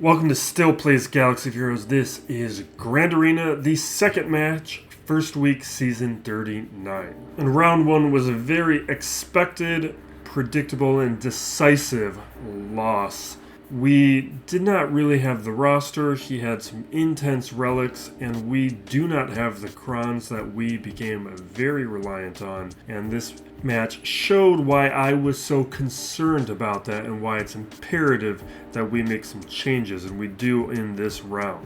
Welcome to Still Plays Galaxy of Heroes. This is Grand Arena, the second match, first week, season 39. And round one was a very expected, predictable, and decisive loss. We did not really have the roster. He had some intense relics, and we do not have the crons that we became very reliant on. And this match showed why I was so concerned about that and why it's imperative that we make some changes, and we do in this round.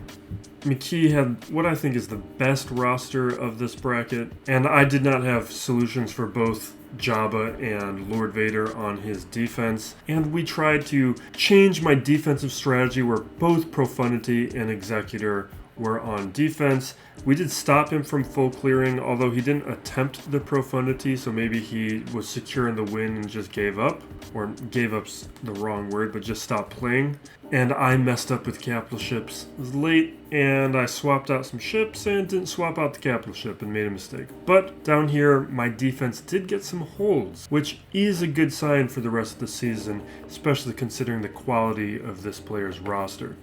McKee had what I think is the best roster of this bracket, and I did not have solutions for both Jabba and Lord Vader on his defense, and we tried to change my defensive strategy where both Profundity and Inquisitor were on defense. We did stop him from full clearing, although he didn't attempt the Profundity, so maybe he was secure in the win and just gave up, or gave up's the wrong word, but just stopped playing. And I messed up with capital ships. It was late, and I swapped out some ships and didn't swap out the capital ship and made a mistake. But down here, my defense did get some holds, which is a good sign for the rest of the season, especially considering the quality of this player's roster.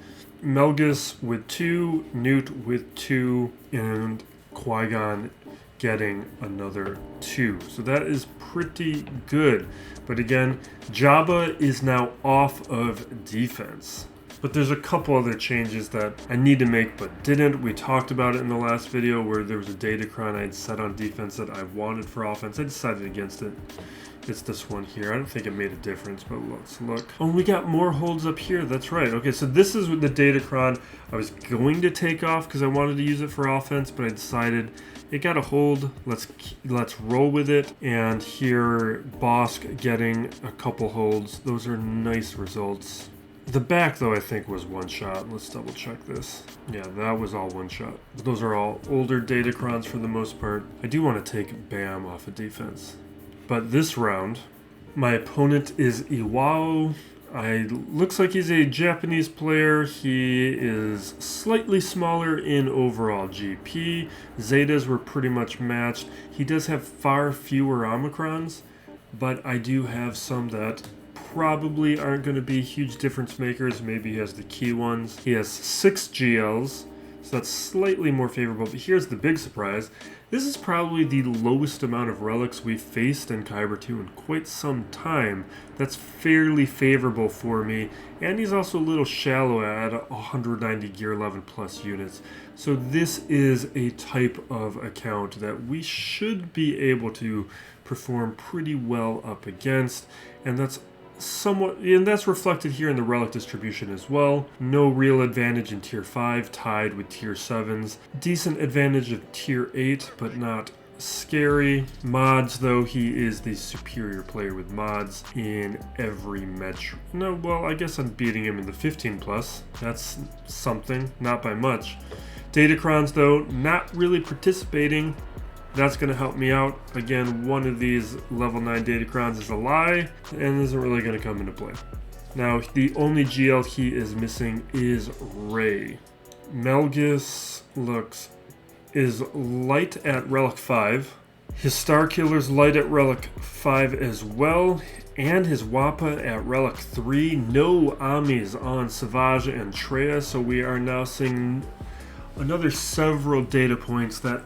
Malgus with 2, Newt with 2, and Qui-Gon getting another 2. So that is pretty good. But again, Jabba is now off of defense. But there's a couple other changes that I need to make but didn't. We talked about it in the last video where there was a datacron I had set on defense that I wanted for offense. I decided against it. It's this one here. I don't think it made a difference, but let's look. Oh, we got more holds up here. That's right. Okay, so this is with the datacron I was going to take off because I wanted to use it for offense, but I decided it got a hold. Let's roll with it. And here, Bosk getting a couple holds. Those are nice results. The back, though, I think was one shot. Let's double check this. Yeah, that was all one shot. Those are all older datacrons for the most part. I do want to take Bam off of defense. But this round, my opponent is Iwao. Looks like he's a Japanese player. He is slightly smaller in overall GP. Zetas were pretty much matched. He does have far fewer Omicrons, but I do have some that probably aren't going to be huge difference makers. Maybe he has the key ones. He has 6 GLs, so that's slightly more favorable. But here's the big surprise. This is probably the lowest amount of relics we've faced in Kyber 2 in quite some time. That's fairly favorable for me. And he's also a little shallow at 190 gear 11 plus units. So this is a type of account that we should be able to perform pretty well up against. And that's reflected here in the relic distribution as well. No real advantage in tier 5, tied with tier 7s. Decent advantage of tier 8, but not scary. Mods, though, he is the superior player with mods in every metric. No, well, I guess I'm beating him in the 15 plus. That's something, not by much. Datacrons, though, not really participating. That's going to help me out. Again, one of these level 9 datacrons is a lie and isn't really going to come into play. Now, the only GL he is missing is Rey. Malgus is light at Relic 5. His Starkiller's light at Relic 5 as well. And his Wampa at Relic 3. No Amis on Savage and Traya, so we are now seeing another several data points that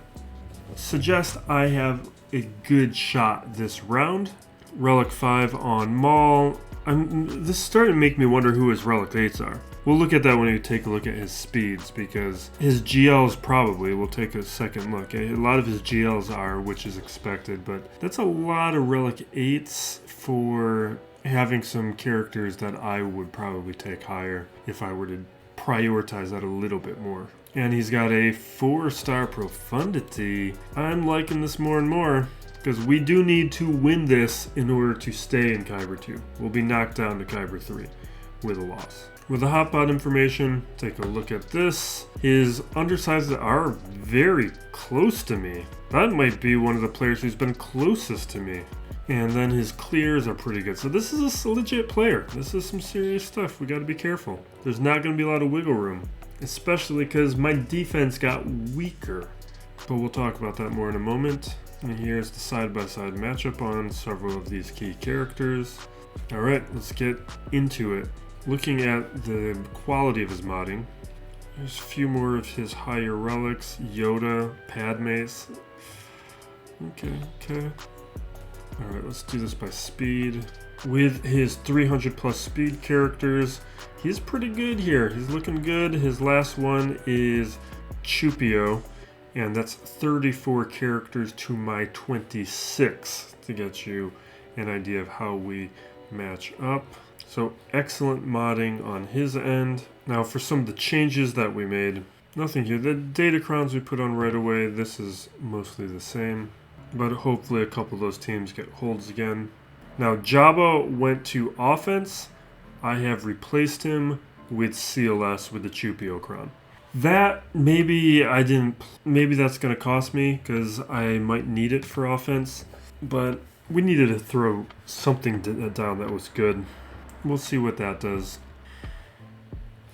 suggest I have a good shot this round. Relic 5 on Maul. This is starting to make me wonder who his Relic 8s are. We'll look at that when we take a look at his speeds, because his GLs probably, we'll take a second look. A lot of his GLs are, which is expected, but that's a lot of Relic 8s for having some characters that I would probably take higher if I were to prioritize that a little bit more. And he's got a 4-star Profundity. I'm liking this more and more, because we do need to win this in order to stay in Kyber 2. We'll be knocked down to Kyber 3 with a loss. With the hotbot information, take a look at this. His undersized are very close to me. That might be one of the players who's been closest to me. And then his clears are pretty good. So this is a legit player. This is some serious stuff. We got to be careful. There's not going to be a lot of wiggle room, especially because my defense got weaker. But we'll talk about that more in a moment. And here's the side-by-side matchup on several of these key characters. Alright, let's get into it. Looking at the quality of his modding, there's a few more of his higher relics, Yoda, Padmes. Okay. Alright, let's do this by speed. With his 300 plus speed characters, he's pretty good here. He's looking good. His last one is Chupio, and that's 34 characters to my 26 to get you an idea of how we match up. So excellent modding on his end. Now for some of the changes that we made, nothing here. The datacrons we put on right away, this is mostly the same, but hopefully a couple of those teams get holds again. Now Jabba went to offense. I have replaced him with CLS with the Chupio Cron. That maybe that's going to cost me because I might need it for offense, but we needed to throw something down that was good. We'll see what that does.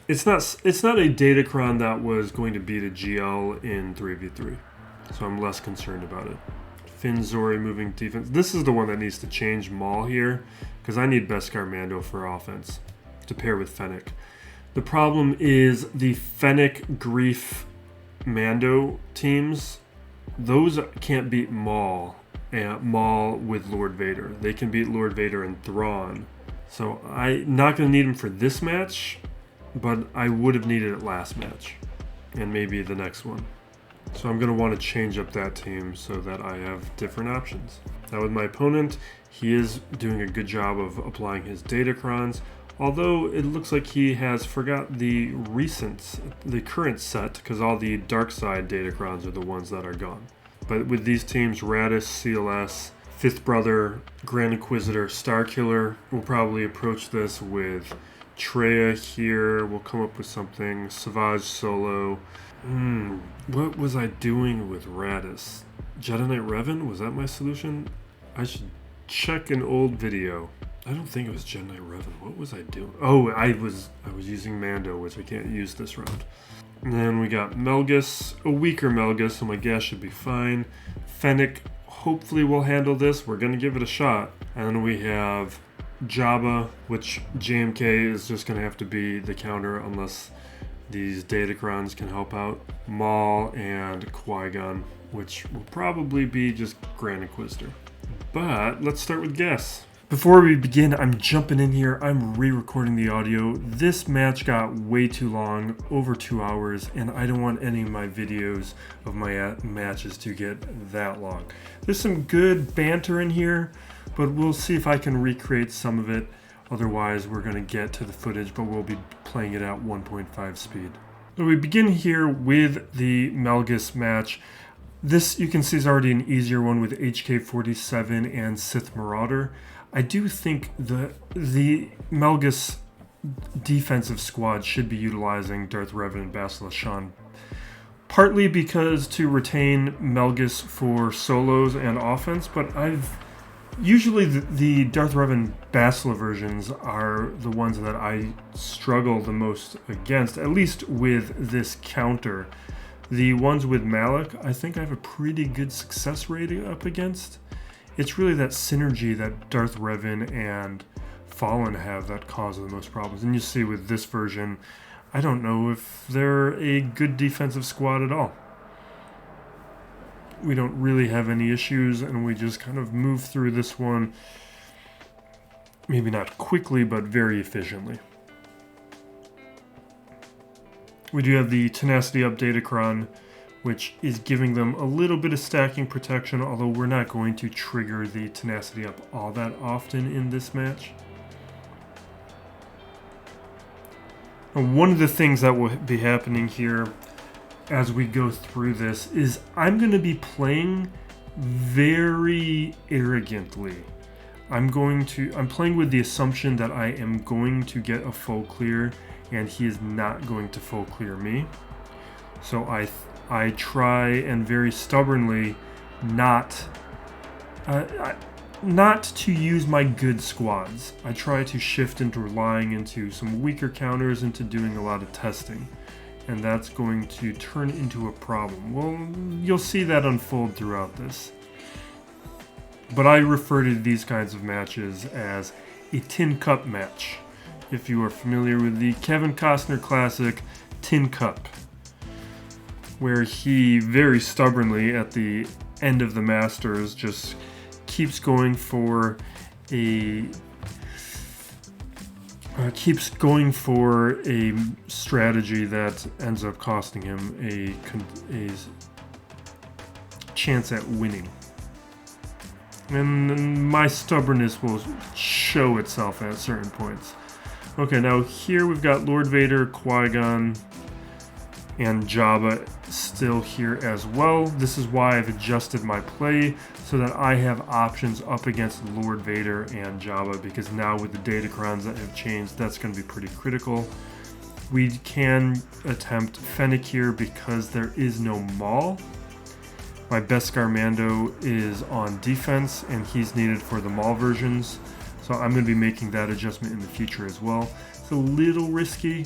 It's not a datacron that was going to beat a GL in 3v3, so I'm less concerned about it. Finn Zori moving defense. This is the one that needs to change Maul here, because I need Beskar Mando for offense to pair with Fennec. The problem is the Fennec Grief Mando teams, those can't beat Maul with Lord Vader. They can beat Lord Vader and Thrawn. So I'm not going to need him for this match, but I would have needed it last match, and maybe the next one. So I'm going to want to change up that team so that I have different options. Now with my opponent, he is doing a good job of applying his datacrons, although it looks like he has forgot the current set, because all the dark side datacrons are the ones that are gone. But with these teams, Raddus, CLS, Fifth Brother, Grand Inquisitor, Starkiller, we'll probably approach this with Traya here. We'll come up with something. Savage Solo. What was I doing with Raddus? Jedi Knight Revan? Was that my solution? I should check an old video. I don't think it was Jedi Knight Revan. What was I doing? Oh, I was using Mando, which I can't use this round. And then we got Malgus, a weaker Malgus, so my gas should be fine. Fennec hopefully will handle this. We're going to give it a shot. And then we have Jabba, which JMK is just going to have to be the counter unless these datacrons can help out. Maul and Qui-Gon, which will probably be just Grand Inquisitor. But let's start with guess. Before we begin, I'm jumping in here. I'm re-recording the audio. This match got way too long, over 2 hours, and I don't want any of my videos of my matches to get that long. There's some good banter in here, but we'll see if I can recreate some of it. Otherwise, we're going to get to the footage, but we'll be playing it at 1.5 speed. So we begin here with the Malgus match. This, you can see, is already an easier one with HK-47 and Sith Marauder. I do think the Malgus defensive squad should be utilizing Darth Revan and Bastila Shan, partly because to retain Malgus for solos and offense, but usually the Darth Revan Bastila versions are the ones that I struggle the most against, at least with this counter. The ones with Malak, I think I have a pretty good success rate up against. It's really that synergy that Darth Revan and Fallen have that causes the most problems. And you see with this version, I don't know if they're a good defensive squad at all. We don't really have any issues, and we just kind of move through this one, maybe not quickly, but very efficiently. We do have the Tenacity Up Datacron, which is giving them a little bit of stacking protection, although we're not going to trigger the Tenacity Up all that often in this match. And one of the things that will be happening here as we go through this is I'm going to be playing very arrogantly. I'm playing with the assumption that I am going to get a full clear, and he is not going to full clear me. So I try and very stubbornly not to use my good squads. I try to shift into relying into some weaker counters, into doing a lot of testing. And that's going to turn into a problem. Well, you'll see that unfold throughout this. But I refer to these kinds of matches as a tin cup match. if you are familiar with the Kevin Costner classic Tin Cup, where he very stubbornly at the end of the Masters just keeps going for a strategy that ends up costing him a chance at winning. And my stubbornness will show itself at certain points. Okay, now here we've got Lord Vader, Qui-Gon, and Jabba still here as well. This is why I've adjusted my play so that I have options up against Lord Vader and Jabba, because now with the datacrons that have changed, that's going to be pretty critical. We can attempt Fennec here because there is no Maul. My Beskar Mando is on defense and he's needed for the Maul versions, so I'm going to be making that adjustment in the future as well. It's a little risky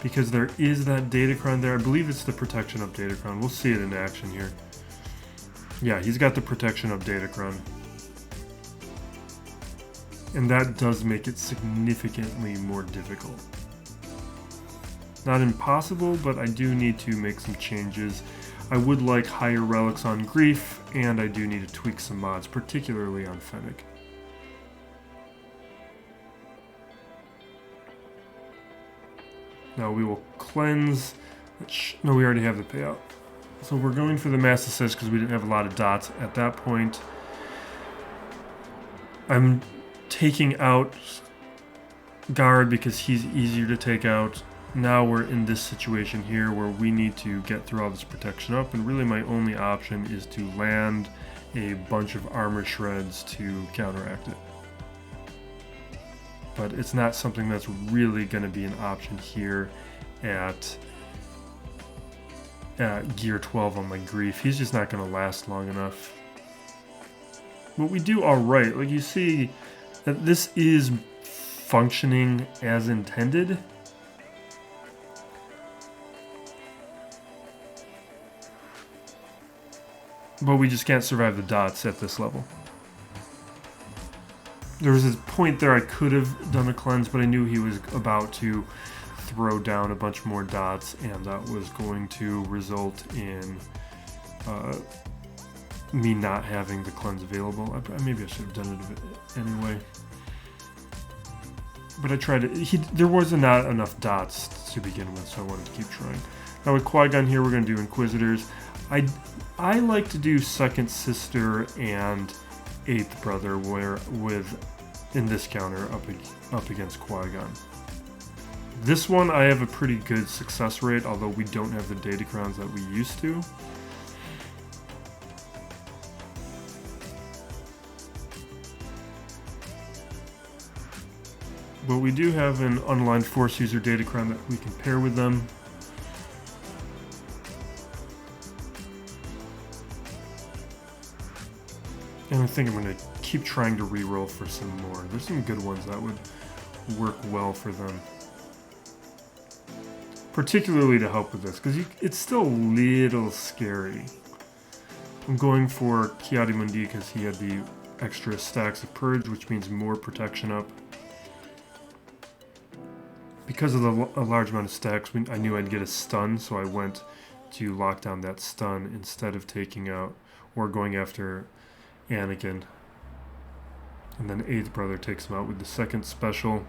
because there is that datacron there. I believe it's the protection up datacron. We'll see it in action here. Yeah, he's got the protection up datacron. And that does make it significantly more difficult. Not impossible, but I do need to make some changes. I would like higher relics on Grief, and I do need to tweak some mods, particularly on Fennec. Now we will cleanse. No, we already have the payout. So we're going for the Mass Assist because we didn't have a lot of dots at that point. I'm taking out Guard because he's easier to take out. Now we're in this situation here where we need to get through all this protection up, and really my only option is to land a bunch of armor shreds to counteract it. But it's not something that's really going to be an option here at gear 12 on my Grief. He's just not going to last long enough. But we do alright. Like, you see that this is functioning as intended. But we just can't survive the dots at this level. There was a point there I could have done a cleanse, but I knew he was about to throw down a bunch more dots, and that was going to result in me not having the cleanse available. Maybe I should have done it anyway. But I tried it. There was not enough dots to begin with, so I wanted to keep trying. Now with Qui-Gon here, we're going to do Inquisitors. I like to do second sister and eighth brother in this counter up against Qui-Gon. This one I have a pretty good success rate, although we don't have the datacrons that we used to. But we do have an unaligned Force user datacron that we can pair with them. And I think I'm going to keep trying to reroll for some more. There's some good ones that would work well for them. Particularly to help with this, because it's still a little scary. I'm going for Ki-Adi-Mundi because he had the extra stacks of Purge, which means more protection up. Because of a large amount of stacks, I knew I'd get a stun, so I went to lock down that stun instead of taking out or going after Anakin. And then eighth brother takes him out with the second special.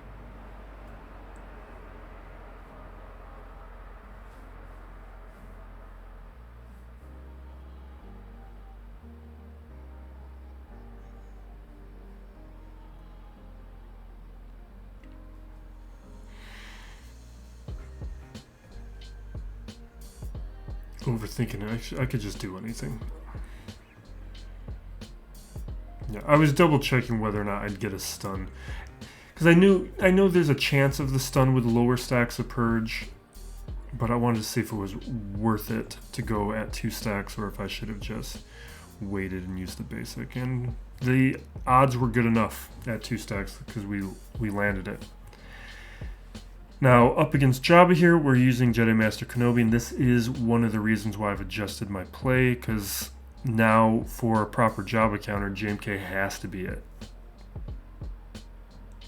Overthinking it. I could just do anything. Yeah, I was double checking whether or not I'd get a stun, because I know there's a chance of the stun with lower stacks of Purge, but I wanted to see if it was worth it to go at 2 stacks or if I should have just waited and used the basic. And the odds were good enough at 2 stacks because we landed it. Now, up against Jabba here, we're using Jedi Master Kenobi, and this is one of the reasons why I've adjusted my play, because now for a proper Jabba counter, JMK has to be it.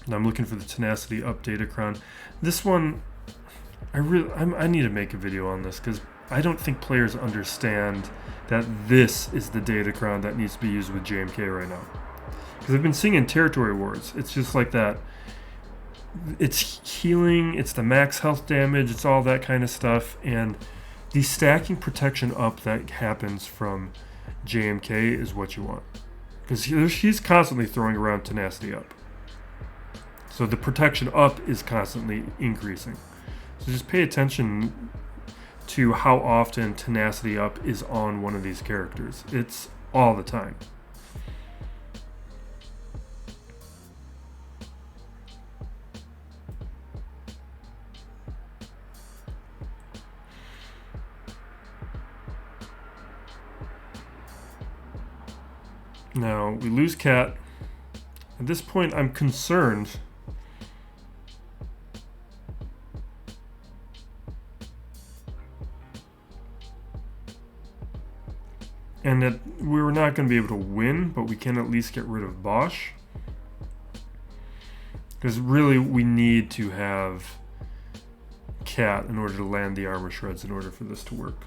And I'm looking for the tenacity up Datacron. This one, I need to make a video on this because I don't think players understand that this is the Datacron that needs to be used with JMK right now. Because I've been seeing in Territory Wars, it's just like that. It's healing, it's the max health damage, it's all that kind of stuff, and the stacking protection up that happens from JMK is what you want. Because she's constantly throwing around tenacity up. So the protection up is constantly increasing. So just pay attention to how often tenacity up is on one of these characters. It's all the time. Now, we lose Cat. At this point, I'm concerned and that we're not going to be able to win, but we can at least get rid of Bosch. Because really, we need to have Cat in order to land the armor shreds in order for this to work.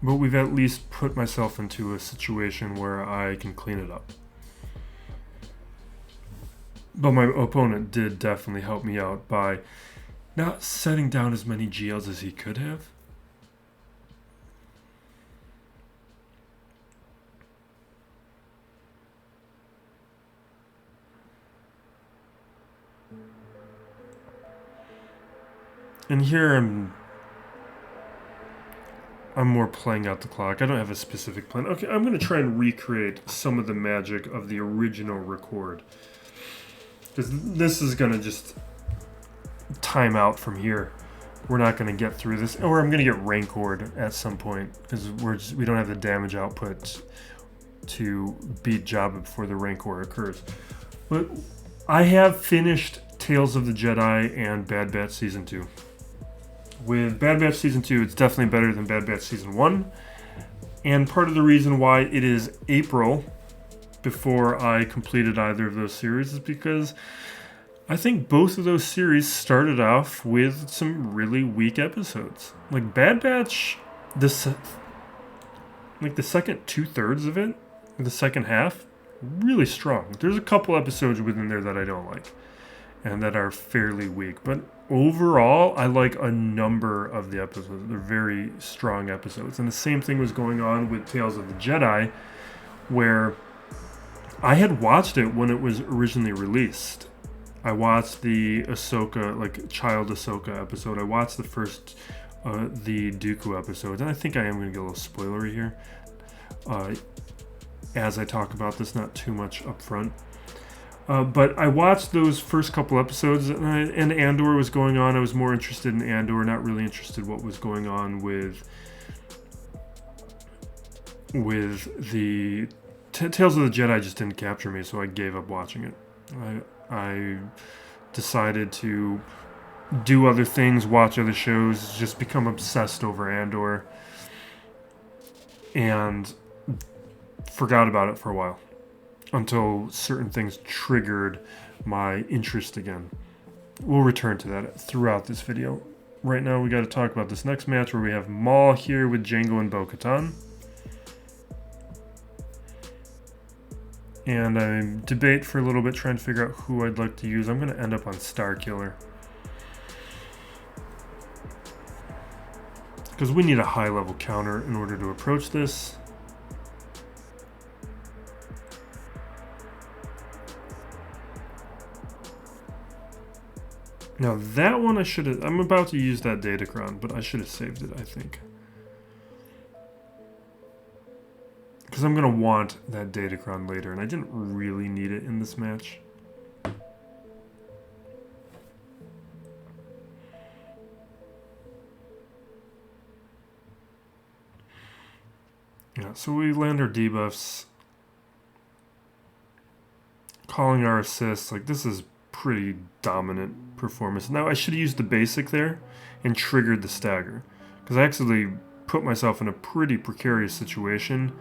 But we've at least put myself into a situation where I can clean it up. But my opponent did definitely help me out by not setting down as many GLs as he could have. And here I'm more playing out the clock. I don't have a specific plan. Okay, I'm going to try and recreate some of the magic of the original record. Because this is going to just time out from here. We're not going to get through this. Or I'm going to get Rancored at some point. Because we don't have the damage output to beat Jabba before the Rancor occurs. But I have finished Tales of the Jedi and Bad Batch Season 2. With Bad Batch Season 2, it's definitely better than Bad Batch Season 1. And part of the reason why it is April before I completed either of those series is because I think both of those series started off with some really weak episodes. Like Bad Batch, the second 2/3 of it, the second half, really strong. There's a couple episodes within there that I don't like and that are fairly weak. But overall, I like a number of the episodes. They're very strong episodes. And the same thing was going on with Tales of the Jedi, where I had watched it when it was originally released. I watched the Ahsoka, like Child Ahsoka episode. I watched the first, the Dooku episode. And I think I am going to get a little spoilery here. As I talk about this, not too much up front. But I watched those first couple episodes, and Andor was going on. I was more interested in Andor, not really interested what was going on with the Tales of the Jedi. Just didn't capture me, so I gave up watching it. I decided to do other things, watch other shows, just become obsessed over Andor, and forgot about it for a while. Until certain things triggered my interest again. We'll return to that throughout this video. Right now we got to talk about this next match where we have Maul here with Jango and Bo-Katan. And I debate for a little bit trying to figure out who I'd like to use. I'm going to end up on Starkiller. Because we need a high level counter in order to approach this. Now that one I should have, I'm about to use that Datacron, but I should have saved it, I think. Because I'm going to want that Datacron later, and I didn't really need it in this match. Yeah, so we land our debuffs. Calling our assists, like this is pretty dominant performance. Now I should have used the basic there and triggered the stagger, because I actually put myself in a pretty precarious situation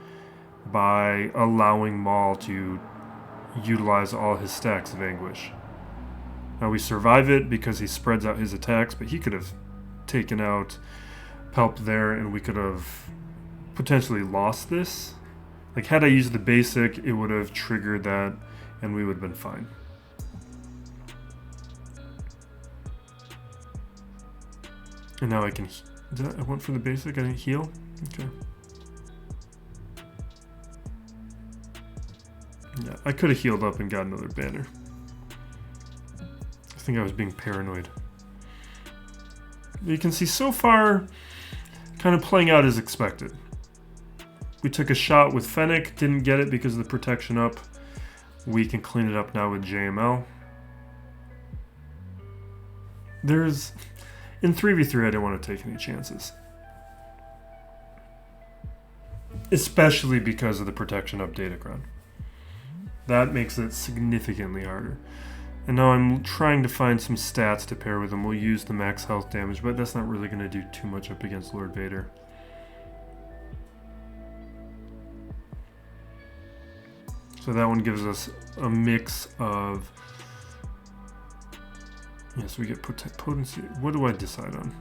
by allowing Maul to utilize all his stacks of Anguish. Now we survive it because he spreads out his attacks, but he could have taken out Palp there and we could have potentially lost this. Like, had I used the basic, it would have triggered that and we would have been fine. And now I can... I went for the basic, I didn't heal? Okay. Yeah, I could have healed up and got another banner. I think I was being paranoid. You can see so far, kind of playing out as expected. We took a shot with Fennec, didn't get it because of the protection up. We can clean it up now with JML. There's... In 3v3, I didn't want to take any chances. Especially because of the protection up Datacron. That makes it significantly harder. And now I'm trying to find some stats to pair with them. We'll use the max health damage, but that's not really going to do too much up against Lord Vader. So that one gives us a mix of... Yes, we get potency. What do I decide on?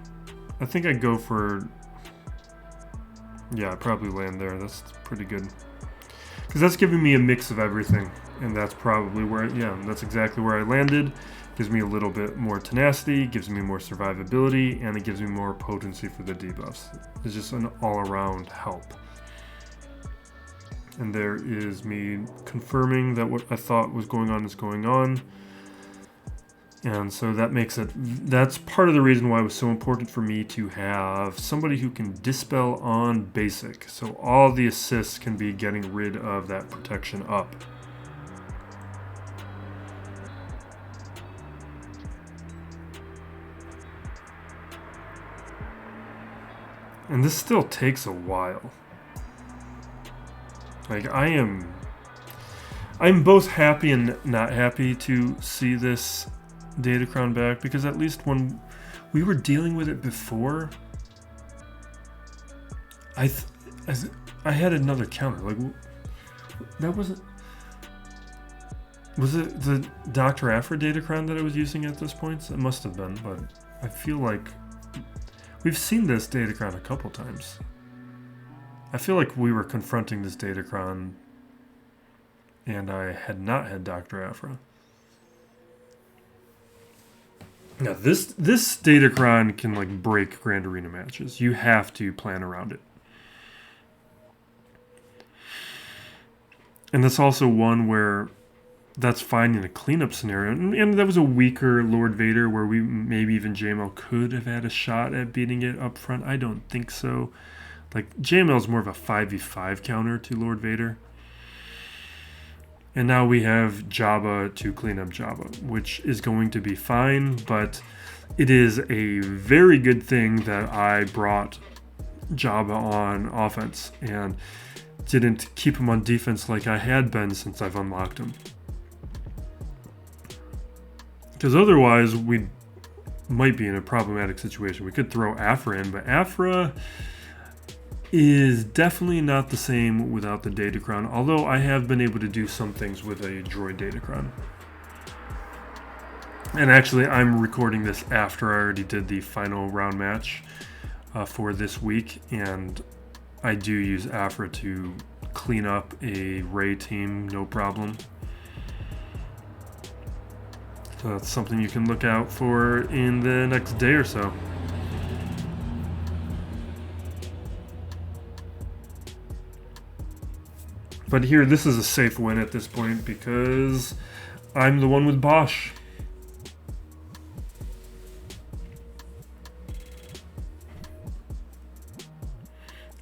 I think I go for... Yeah, I probably land there. That's pretty good. Because that's giving me a mix of everything. And that's probably where... Yeah, that's exactly where I landed. Gives me a little bit more tenacity, gives me more survivability, and it gives me more potency for the debuffs. It's just an all-around help. And there is me confirming that what I thought was going on is going on. And so that makes it, that's part of the reason why it was so important for me to have somebody who can dispel on basic. So all the assists can be getting rid of that protection up. And this still takes a while. Like, I'm both happy and not happy to see this Datacron back, because at least when we were dealing with it before, I had another counter. Like, that wasn't... Was it the Dr. Aphra Datacron that I was using at this point? It must have been, but I feel like we've seen this Datacron a couple times. I feel like we were confronting this Datacron and I had not had Dr. Aphra. Now, this Datacron can, like, break Grand Arena matches. You have to plan around it. And that's also one where that's fine in a cleanup scenario. And that was a weaker Lord Vader where we maybe even JML could have had a shot at beating it up front. I don't think so. Like, JML is more of a 5v5 counter to Lord Vader. And now we have Jabba to clean up Jabba, which is going to be fine, but it is a very good thing that I brought Jabba on offense and didn't keep him on defense like I had been since I've unlocked him. Because otherwise, we might be in a problematic situation. We could throw Aphra in, but Aphra is definitely not the same without the Datacron, although I have been able to do some things with a droid Datacron. And actually, I'm recording this after I already did the final round match for this week, and I do use Aphra to clean up a Rey team, no problem. So that's something you can look out for in the next day or so. But here, this is a safe win at this point because I'm the one with Bosch.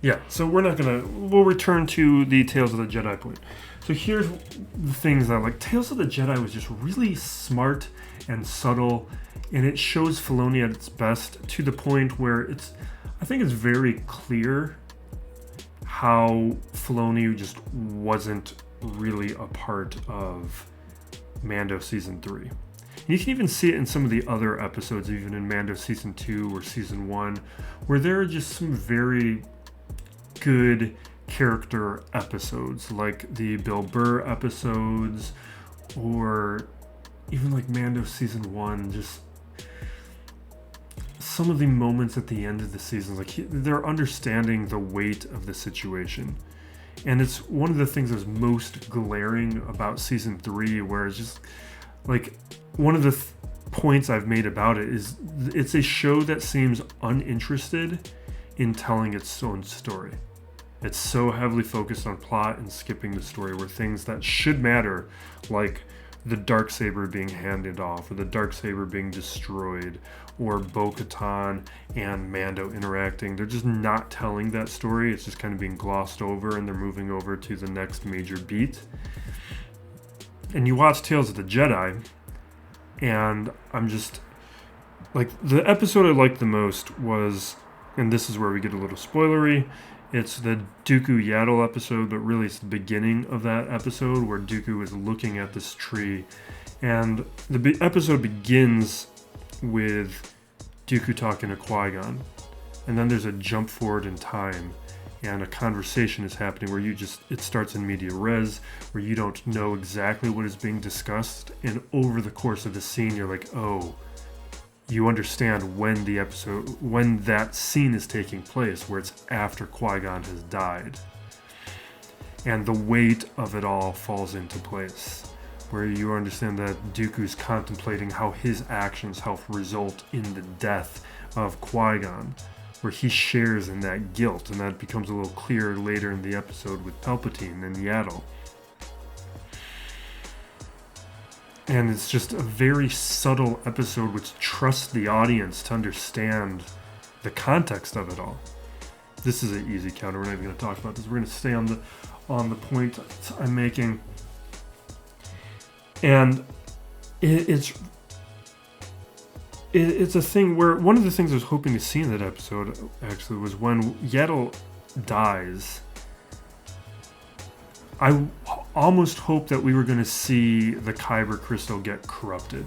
Yeah, so we'll return to the Tales of the Jedi point. So here's the things that I like. Tales of the Jedi was just really smart and subtle, and it shows Filoni at its best to the point where I think it's very clear how Filoni just wasn't really a part of Mando Season 3. And you can even see it in some of the other episodes, even in Mando Season 2 or Season 1, where there are just some very good character episodes, like the Bill Burr episodes, or even like Mando Season 1, just some of the moments at the end of the season, like they're understanding the weight of the situation. And it's one of the things that's most glaring about Season 3, where it's just like one of the points I've made about it is it's a show that seems uninterested in telling its own story. It's so heavily focused on plot and skipping the story, where things that should matter, like the Darksaber being handed off, or the Darksaber being destroyed, or Bo-Katan and Mando interacting, they're just not telling that story. It's just kind of being glossed over, and they're moving over to the next major beat. And you watch Tales of the Jedi, and I'm just like, the episode I liked the most was, and this is where we get a little spoilery, it's the Dooku Yaddle episode, but really it's the beginning of that episode where Dooku is looking at this tree. And the episode begins with Dooku talking to Qui-Gon. And then there's a jump forward in time, and a conversation is happening where it starts in media res, where you don't know exactly what is being discussed. And over the course of the scene, you're like, oh, you understand when that scene is taking place, where it's after Qui-Gon has died. And the weight of it all falls into place, where you understand that Dooku's contemplating how his actions help result in the death of Qui-Gon, where he shares in that guilt, and that becomes a little clearer later in the episode with Palpatine and Yaddle. And it's just a very subtle episode which trusts the audience to understand the context of it all. This is an easy counter. We're not even going to talk about this. We're going to stay on the point I'm making. And it's a thing where one of the things I was hoping to see in that episode actually was when Yaddle dies. I almost hoped that we were going to see the Kyber crystal get corrupted,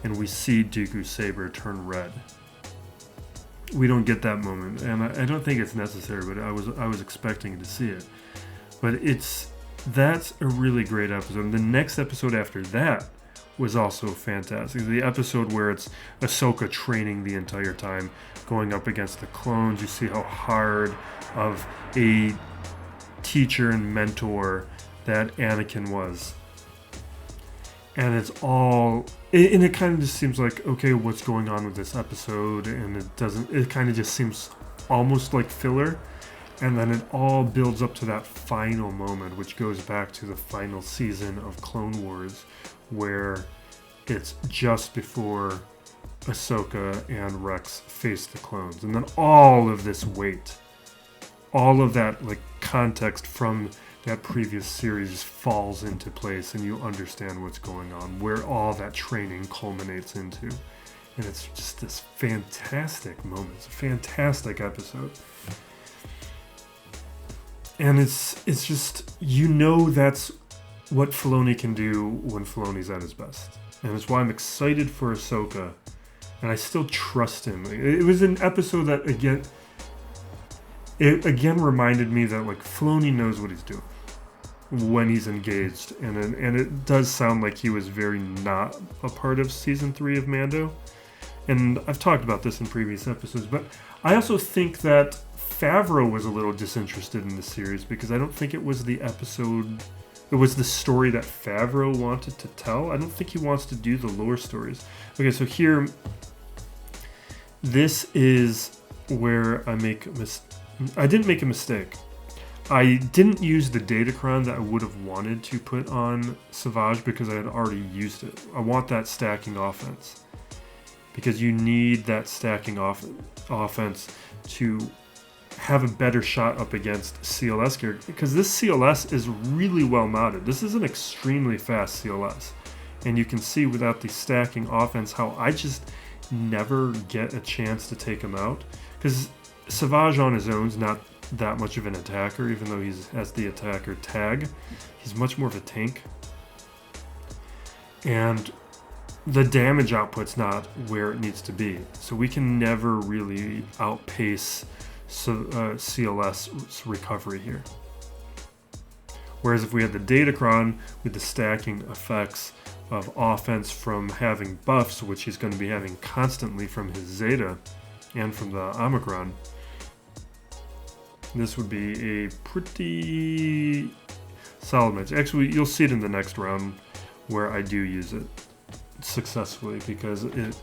and we see Dooku's saber turn red. We don't get that moment, and I don't think it's necessary, but I was expecting to see it. But that's a really great episode. And the next episode after that was also fantastic. The episode where it's Ahsoka training the entire time, going up against the clones. You see how hard of a teacher and mentor that Anakin was. And it kind of just seems like, okay, what's going on with this episode? And it kind of just seems almost like filler. And then it all builds up to that final moment, which goes back to the final season of Clone Wars, where it's just before Ahsoka and Rex face the clones. And then all of this weight, all of that like context from that previous series falls into place, and you understand what's going on, where all that training culminates into. And it's just this fantastic moment. It's a fantastic episode. And it's just, that's what Filoni can do when Filoni's at his best. And it's why I'm excited for Ahsoka, and I still trust him. It was an episode that, it again reminded me that like Filoni knows what he's doing when he's engaged, and it does sound like he was very not a part of season 3 of Mando. And I've talked about this in previous episodes, but I also think that Favreau was a little disinterested in the series, because I don't think it was the story that Favreau wanted to tell. I don't think he wants to do the lore stories. Okay, so here, this is where I didn't make a mistake. I didn't use the datacron that I would have wanted to put on Savage, because I had already used it. I want that stacking offense, because you need that stacking offense to have a better shot up against CLS gear, because this CLS is really well mounted. This is an extremely fast CLS, and you can see without the stacking offense how I just never get a chance to take him out, because Savage on his own is not that much of an attacker, even though he has the attacker tag. He's much more of a tank, and the damage output's not where it needs to be, so we can never really outpace CLS recovery here. Whereas if we had the Datacron with the stacking effects of offense from having buffs, which he's going to be having constantly from his Zeta and from the Omicron, this would be a pretty solid match. Actually, you'll see it in the next round where I do use it successfully because it...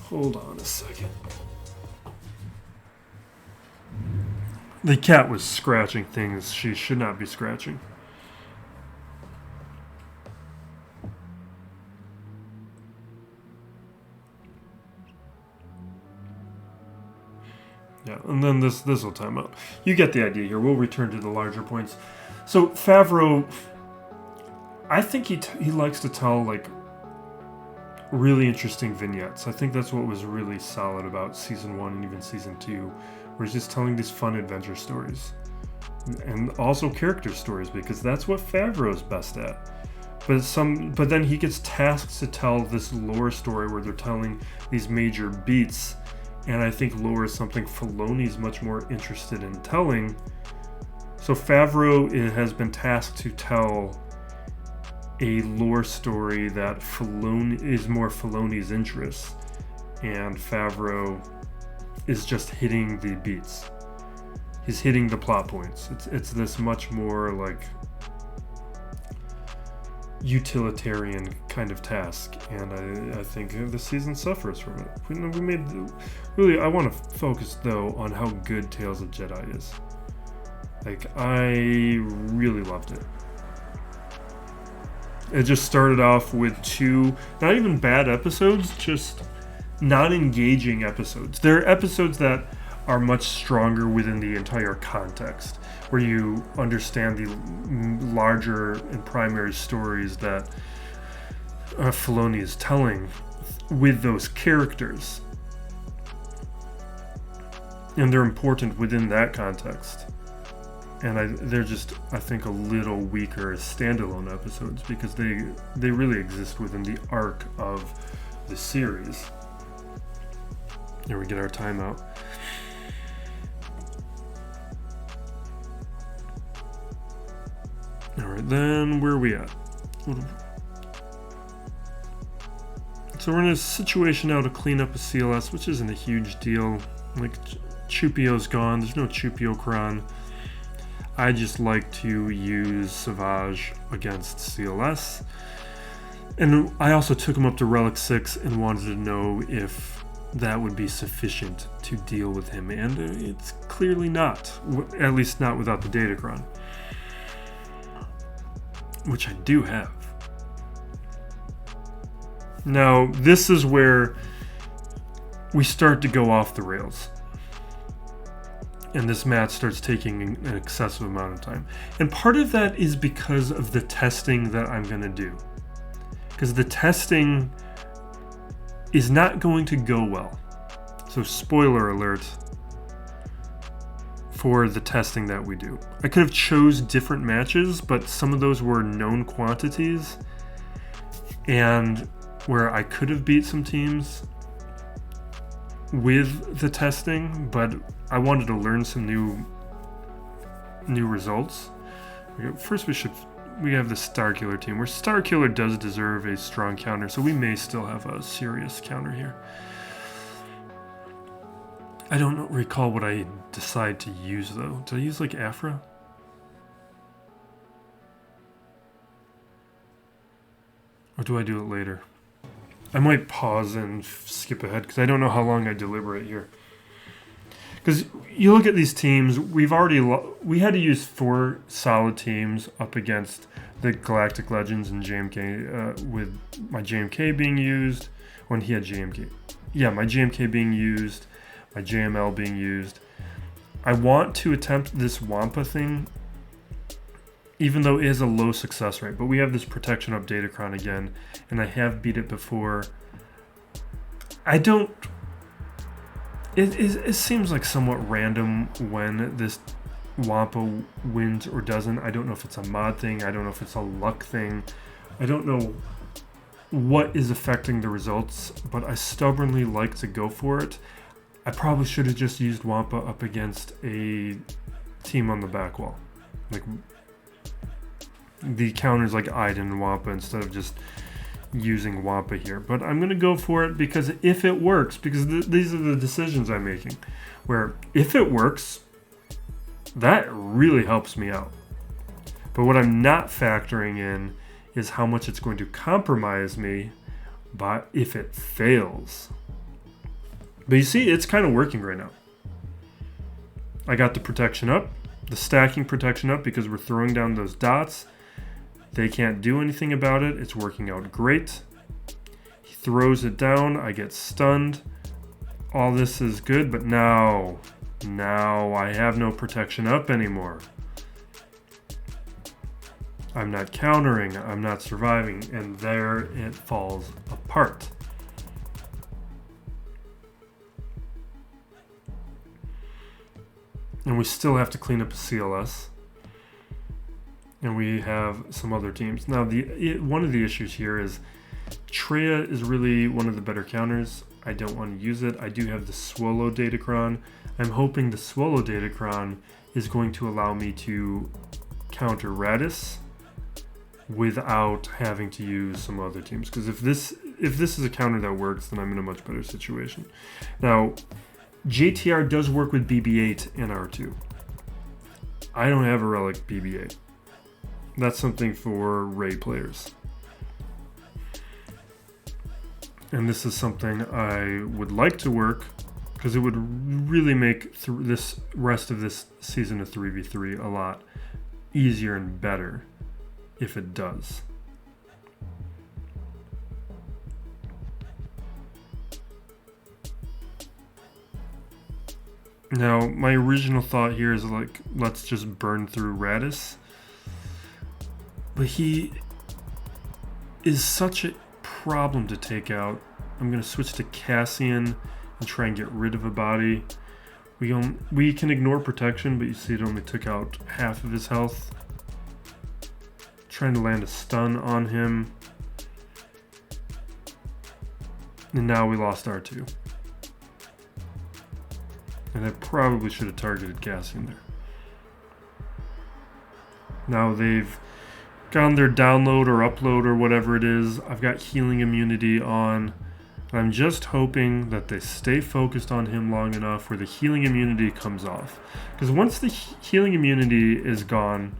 Hold on a second. The cat was scratching things she should not be scratching. Yeah, and then this will time out. You get the idea here. We'll return to the larger points. So Favreau, I think he likes to tell like really interesting vignettes. I think that's what was really solid about season 1 and even season 2, where he's just telling these fun adventure stories. And also character stories, because that's what Favreau's best at. But then he gets tasked to tell this lore story where they're telling these major beats, and I think lore is something Filoni's much more interested in telling. So Favreau has been tasked to tell a lore story that is more Filoni's interest, and Favreau is just hitting the beats. He's hitting the plot points. It's this much more like utilitarian kind of task, and I think the season suffers from it. I want to focus though on how good Tales of Jedi is. Like, I really loved it. It just started off with 2 not even bad episodes, just not engaging episodes. There are episodes that are much stronger within the entire context, where you understand the larger and primary stories that Filoni is telling with those characters. And they're important within that context. And they're just, I think, a little weaker as standalone episodes because they really exist within the arc of the series. There we get our timeout. Alright, then where are we at? So we're in a situation now to clean up a CLS, which isn't a huge deal. Like, Chupio's gone, there's no Chupiocron. I just like to use Savage against CLS. And I also took him up to Relic 6 and wanted to know if that would be sufficient to deal with him. And it's clearly not. At least not without the Datacron. Which I do have. Now, this is where we start to go off the rails. And this match starts taking an excessive amount of time. And part of that is because of the testing that I'm going to do. Because the testing is not going to go well. So spoiler alert for the testing that we do. I could have chose different matches, but some of those were known quantities. And where I could have beat some teams with the testing, but I wanted to learn some new results. First we have the Starkiller team, where Starkiller does deserve a strong counter, so we may still have a serious counter here. I don't recall what I decide to use though. Did I use like Aphra? Or do I do it later? I might pause and skip ahead because I don't know how long I deliberate here. Because you look at these teams, we had to use 4 solid teams up against the Galactic Legends and JMK, with my JMK being used when he had JMK. Yeah, my JMK being used, my JML being used. I want to attempt this Wampa thing, even though it has a low success rate. But we have this protection up Datacron again, and I have beat it before. It seems like somewhat random when this Wampa wins or doesn't. I don't know if it's a mod thing. I don't know if it's a luck thing. I don't know what is affecting the results, but I stubbornly like to go for it. I probably should have just used Wampa up against a team on the back wall. Like, the counters like Iden and Wampa instead of just using Wampa here. But I'm going to go for it because if it works, because these are the decisions I'm making, where if it works, that really helps me out. But what I'm not factoring in is how much it's going to compromise me if it fails. But you see, it's kind of working right now. I got the protection up, the stacking protection up, because we're throwing down those dots. They can't do anything about it. It's working out great. He throws it down. I get stunned. All this is good, but now I have no protection up anymore. I'm not countering. I'm not surviving. And there it falls apart. And we still have to clean up a CLS. And we have some other teams. Now, one of the issues here is Traya is really one of the better counters. I don't want to use it. I do have the Swolo Datacron. I'm hoping the Swolo Datacron is going to allow me to counter Raddus without having to use some other teams. Because if this is a counter that works, then I'm in a much better situation. Now, JTR does work with BB-8 and R2. I don't have a relic BB-8. That's something for Ray players. And this is something I would like to work, because it would really make this rest of this season of 3v3 a lot easier and better if it does. Now, my original thought here is like, let's just burn through Raddus. But he is such a problem to take out. I'm going to switch to Cassian and try and get rid of a body. We can ignore protection, but you see it only took out half of his health. Trying to land a stun on him. And now we lost R2. And I probably should have targeted Cassian there. Now they've gotten their download or upload or whatever it is. I've got healing immunity on. I'm just hoping that they stay focused on him long enough where the healing immunity comes off. Because once the healing immunity is gone,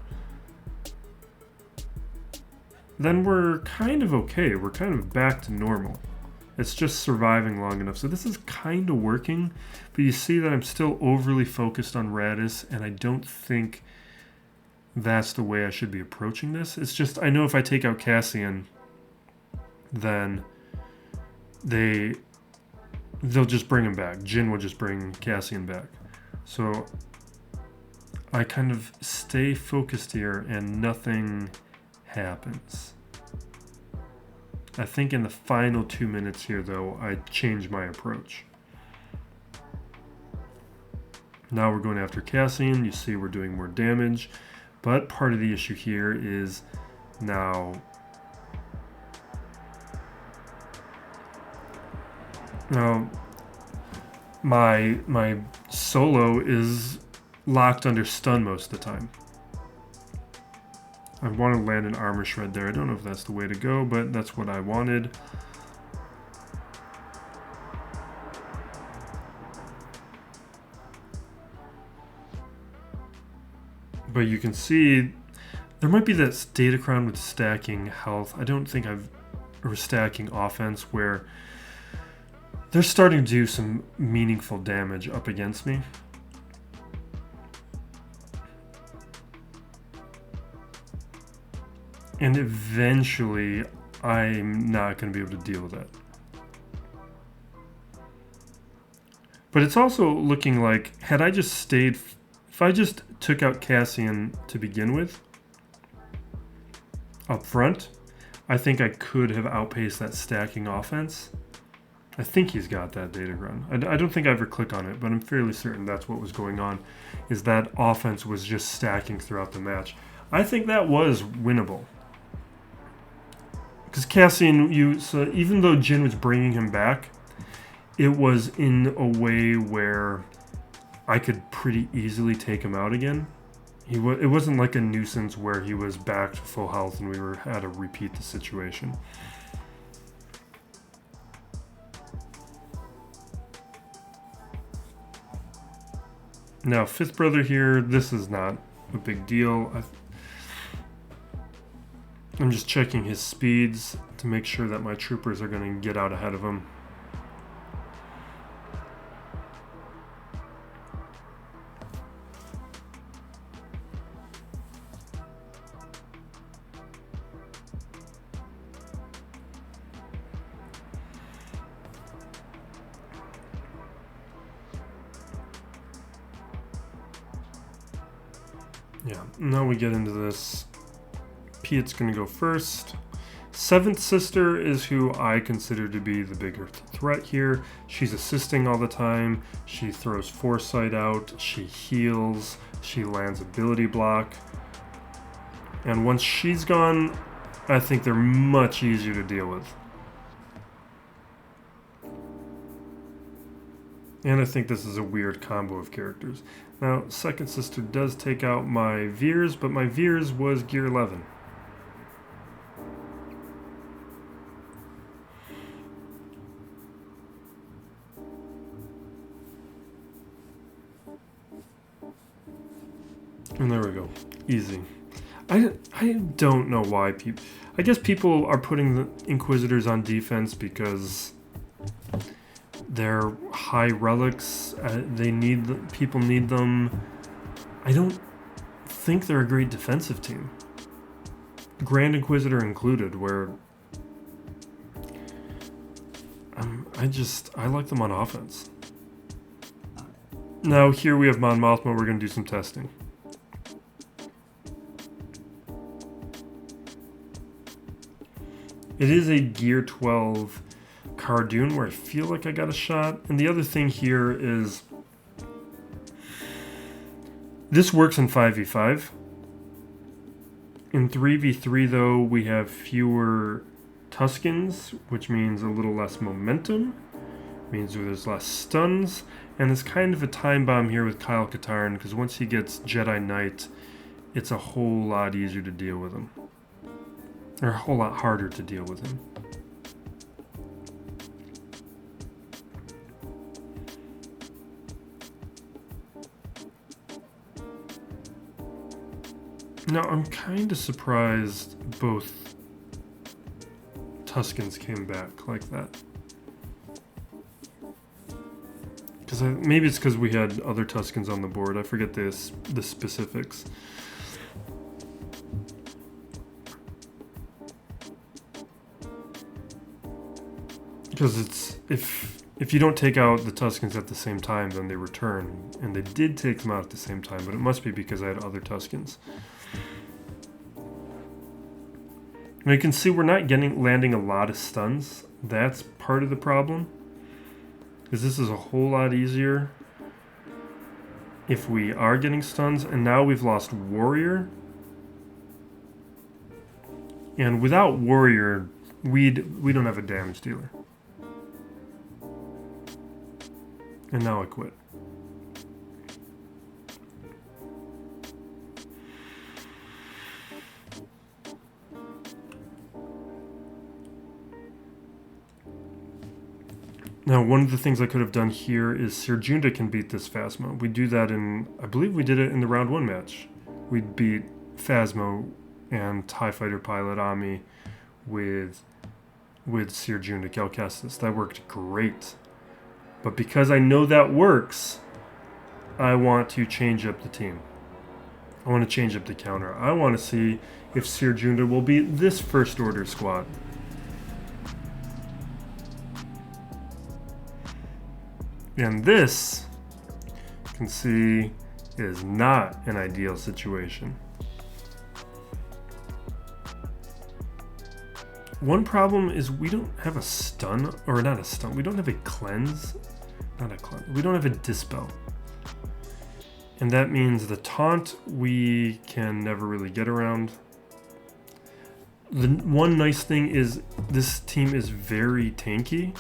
then we're kind of okay. We're kind of back to normal. It's just surviving long enough. So this is kind of working, but you see that I'm still overly focused on Raddus, and I don't think that's the way I should be approaching this. It's just, I know if I take out Cassian, then they'll just bring him back. Jin will just bring Cassian back. So I kind of stay focused here and nothing happens. I think in the final 2 minutes here, though, I change my approach. Now we're going after Cassian. You see we're doing more damage. But part of the issue here is now my solo is locked under stun most of the time. I want to land an armor shred there. I don't know if that's the way to go, but that's what I wanted. But you can see there might be that Datacron with stacking health. I don't think or stacking offense where they're starting to do some meaningful damage up against me. And eventually, I'm not going to be able to deal with that. But it's also looking like, had I just stayed, if I just took out Cassian to begin with, up front, I think I could have outpaced that stacking offense. I think he's got that Datacron. I don't think I ever click on it, but I'm fairly certain that's what was going on, is that offense was just stacking throughout the match. I think that was winnable. Because Cassian, so even though Jin was bringing him back, it was in a way where I could pretty easily take him out again. It wasn't like a nuisance where he was back to full health and we had to repeat the situation. Now, fifth brother here, this is not a big deal. I'm just checking his speeds to make sure that my troopers are going to get out ahead of him. Yeah, now we get into this. Piet's gonna go first. Seventh sister is who I consider to be the bigger threat here. She's assisting all the time. She throws foresight out. She heals. She lands ability block. And once she's gone, I think they're much easier to deal with. And I think this is a weird combo of characters. Now, second sister does take out my Veers, but my Veers was gear 11. And there we go. Easy. I don't know why people... I guess people are putting the Inquisitors on defense because they're high relics. People need them. I don't think they're a great defensive team. Grand Inquisitor included, where I like them on offense. Now here we have Mon Mothma. We're going to do some testing. It is a gear 12 Cardoon where I feel like I got a shot. And the other thing here is this works in 5v5. In 3v3 though, we have fewer Tuskens, which means a little less momentum. Means there's less stuns. And it's kind of a time bomb here with Kyle Katarn, because once he gets Jedi Knight, it's a whole lot easier to deal with him. Or a whole lot harder to deal with him. Now, I'm kind of surprised both Tuskens came back like that. Because maybe it's because we had other Tuskens on the board. I forget the specifics. Because it's if you don't take out the Tuskens at the same time, then they return, and they did take them out at the same time. But it must be because I had other Tuskens. Now you can see we're not landing a lot of stuns. That's part of the problem. Because this is a whole lot easier if we are getting stuns. And now we've lost Warrior. And without Warrior, we don't have a damage dealer. And now I quit. Now, one of the things I could have done here is Cere Junda can beat this Phasma. We do that I believe we did it in the round 1 match. We beat Phasma and TIE Fighter Pilot Ami with Cere Junda Cal Kestis. That worked great. But because I know that works, I want to change up the team. I want to change up the counter. I want to see if Cere Junda will beat this First Order squad. And this, you can see, is not an ideal situation. One problem is we don't have a stun, or not a stun, we don't have a cleanse. Not a cleanse. We don't have a dispel. And that means the taunt we can never really get around. The one nice thing is this team is very tanky.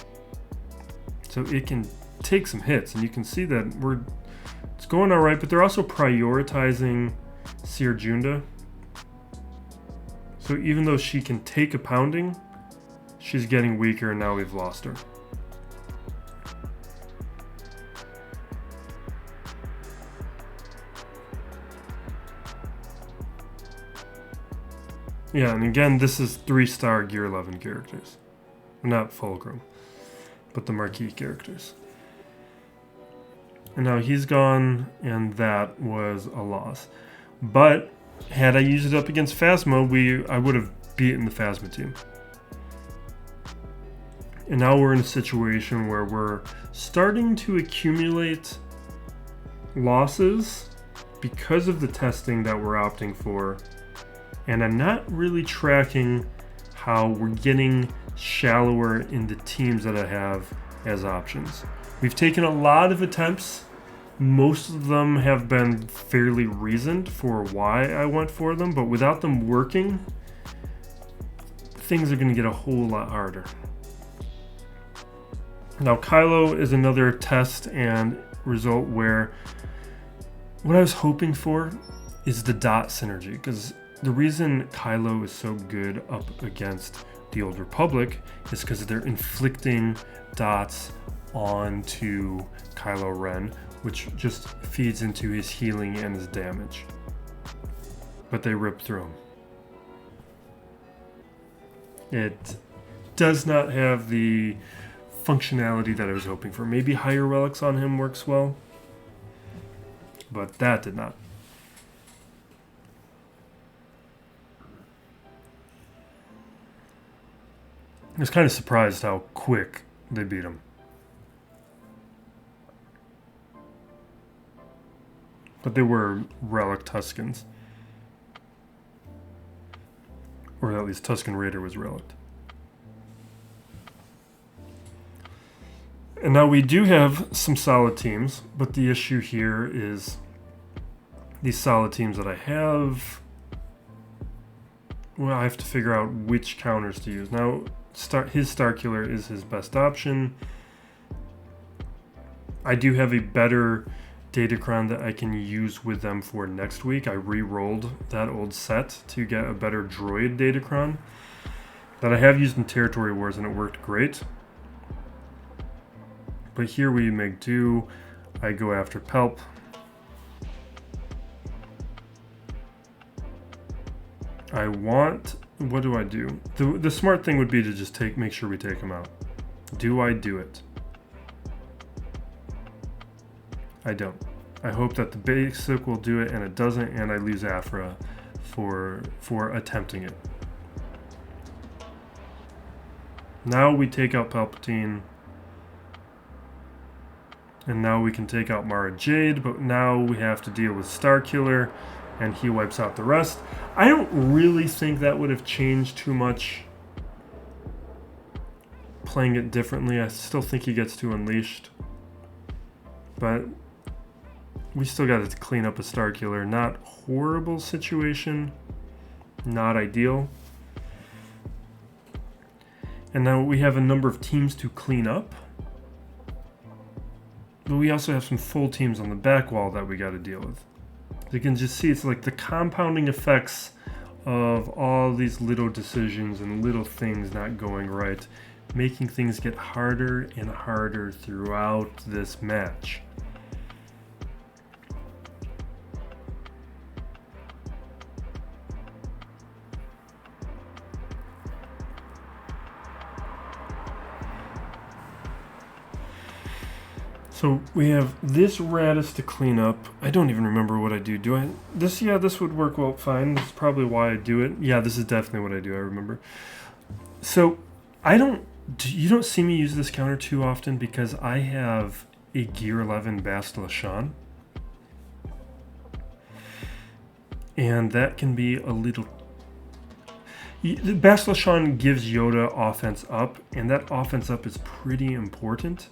So it can take some hits, and you can see that it's going all right, but they're also prioritizing Cere Junda. So even though she can take a pounding, she's getting weaker and now we've lost her. Yeah, and again, this is 3-star Gear 11 characters. Not Fulcrum, but the marquee characters. And now he's gone, and that was a loss. But had I used it up against Phasma, I would have beaten the Phasma team. And now we're in a situation where we're starting to accumulate losses because of the testing that we're opting for. And I'm not really tracking how we're getting shallower in the teams that I have as options. We've taken a lot of attempts. Most of them have been fairly reasoned for why I went for them, but without them working, things are going to get a whole lot harder. Now, Kylo is another test and result where what I was hoping for is the dot synergy, because the reason Kylo is so good up against the Old Republic is because they're inflicting dots onto Kylo Ren, which just feeds into his healing and his damage. But they rip through him. It does not have the functionality that I was hoping for. Maybe higher relics on him works well, but that did not. I was kind of surprised how quick they beat him. But they were relic Tuskens. Or at least Tusken Raider was relic. And now we do have some solid teams, but the issue here is these solid teams that I have, well, I have to figure out which counters to use. Now, his Starkiller is his best option. I do have a better Datacron that I can use with them for next week. I re-rolled that old set to get a better droid Datacron that I have used in Territory Wars, and it worked great. But here we make do. I go after Palp. What do I do? The smart thing would be to just make sure we take him out. Do I do it? I don't. I hope that the basic will do it and it doesn't, and I lose Aphra for attempting it. Now we take out Palpatine. And now we can take out Mara Jade, but now we have to deal with Starkiller, and he wipes out the rest. I don't really think that would have changed too much playing it differently. I still think he gets too unleashed. But we still got to clean up a Starkiller. Not horrible situation. Not ideal. And now we have a number of teams to clean up. But we also have some full teams on the back wall that we got to deal with. You can just see it's like the compounding effects of all these little decisions and little things not going right, making things get harder and harder throughout this match. So we have this Raddus to clean up. I don't even remember what I do. Yeah, this would work well, fine. This is probably why I do it. Yeah, this is definitely what I do, I remember. So you don't see me use this counter too often because I have a Gear 11 Bastila Shan. And that can be a little... The Bastila Shan gives Yoda offense up, and that offense up is pretty important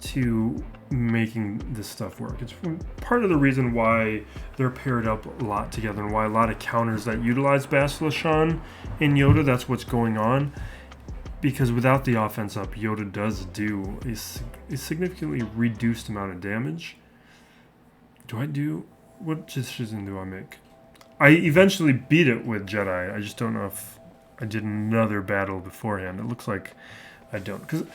to making this stuff work. It's part of the reason why they're paired up a lot together and why a lot of counters that utilize Bastila Shan in Yoda, that's what's going on. Because without the offense up, Yoda does do a significantly reduced amount of damage. What decision do I make? I eventually beat it with Jedi. I just don't know if I did another battle beforehand. It looks like I don't. Because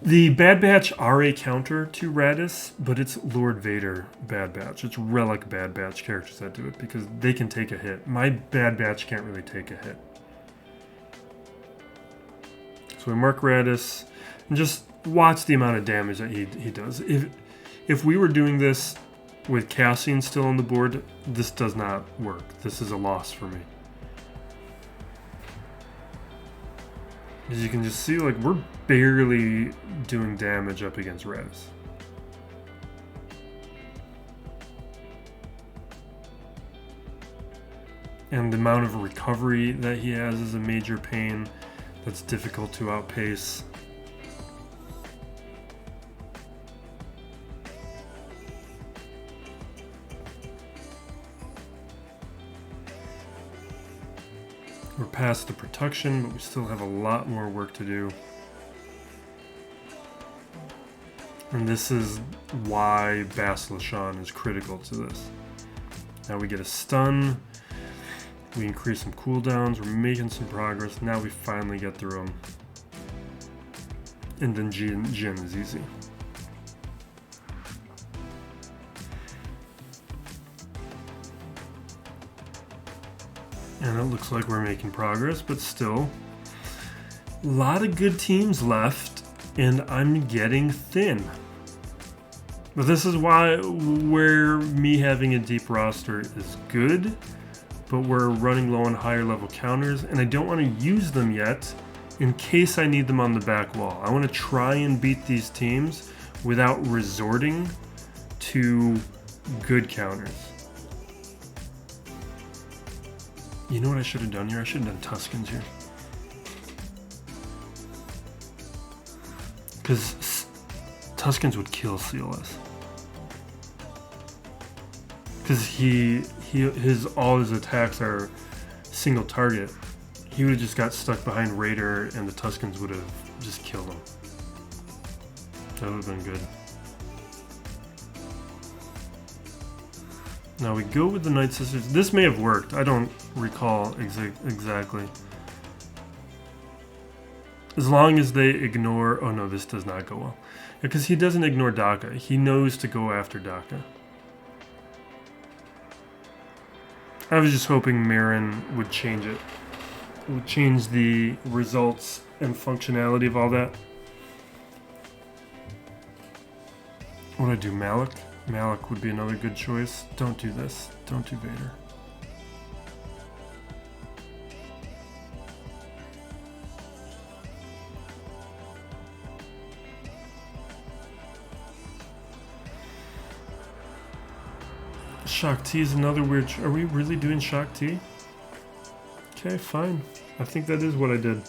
the Bad Batch are a counter to Raddus, but it's Lord Vader Bad Batch. It's Relic Bad Batch characters that do it because they can take a hit. My Bad Batch can't really take a hit. So we mark Raddus and just watch the amount of damage that he does. If we were doing this with Cassian still on the board, this does not work. This is a loss for me. As you can just see, like, we're barely doing damage up against Raddus. And the amount of recovery that he has is a major pain that's difficult to outpace. We're past the protection, but we still have a lot more work to do. And this is why Basilishan is critical to this. Now we get a stun. We increase some cooldowns. We're making some progress. Now we finally get through them. And then Jin is easy. And it looks like we're making progress, but still, a lot of good teams left, and I'm getting thin. But this is why where me having a deep roster is good, but we're running low on higher level counters, and I don't want to use them yet in case I need them on the back wall. I want to try and beat these teams without resorting to good counters. You know what I should have done here? I should have done Tuskens here. Because Tuskens would kill CLS. Because all his attacks are single target. He would have just got stuck behind Raider and the Tuskens would have just killed him. That would have been good. Now we go with the Night Sisters. This may have worked. I don't recall exactly. As long as they ignore... Oh no, this does not go well. Because he doesn't ignore Daka. He knows to go after Daka. I was just hoping Merrin would change it. Would change the results and functionality of all that. What do I do? Malak? Malak would be another good choice. Don't do this. Don't do Vader. Shaak Ti is another weird... Are we really doing Shaak Ti? Okay, fine. I think that is what I did.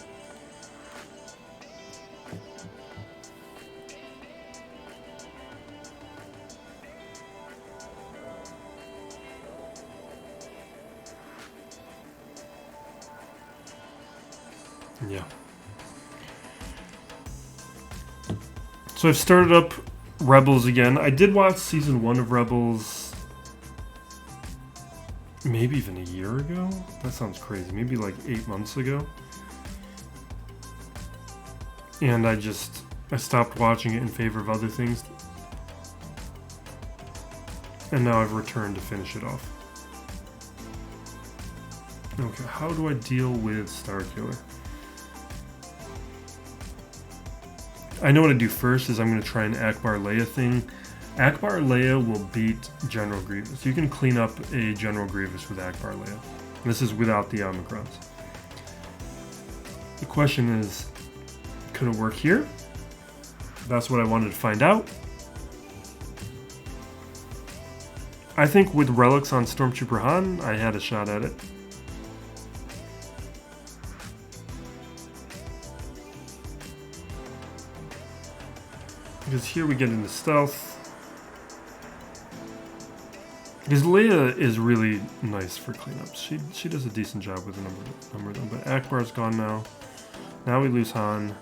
Yeah. So I've started up Rebels again. I did watch season 1 of Rebels maybe even a year ago. That sounds crazy. Maybe like 8 months ago. And I stopped watching it in favor of other things. And now I've returned to finish it off. Okay, how do I deal with Starkiller? I know what to do first is I'm going to try an Ackbar Leia thing. Ackbar Leia will beat General Grievous. You can clean up a General Grievous with Ackbar Leia. This is without the Omicrons. The question is, could it work here? That's what I wanted to find out. I think with relics on Stormtrooper Han, I had a shot at it. Because here we get into stealth. Because Leia is really nice for cleanups. She does a decent job with a number of them. But Ackbar's gone now. Now we lose Han.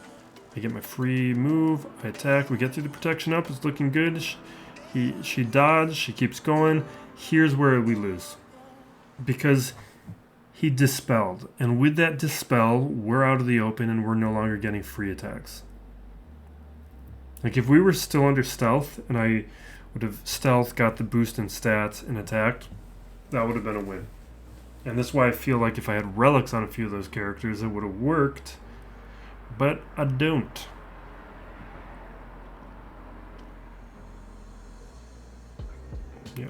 I get my free move. I attack. We get through the protection up. It's looking good. She dodged. She keeps going. Here's where we lose. because he dispelled. And with that dispel, we're out of the open and we're no longer getting free attacks. Like if we were still under stealth and I would have stealth, got the boost in stats and attacked, that would have been a win. And that's why I feel like if I had relics on a few of those characters, it would have worked. But I don't. Yeah.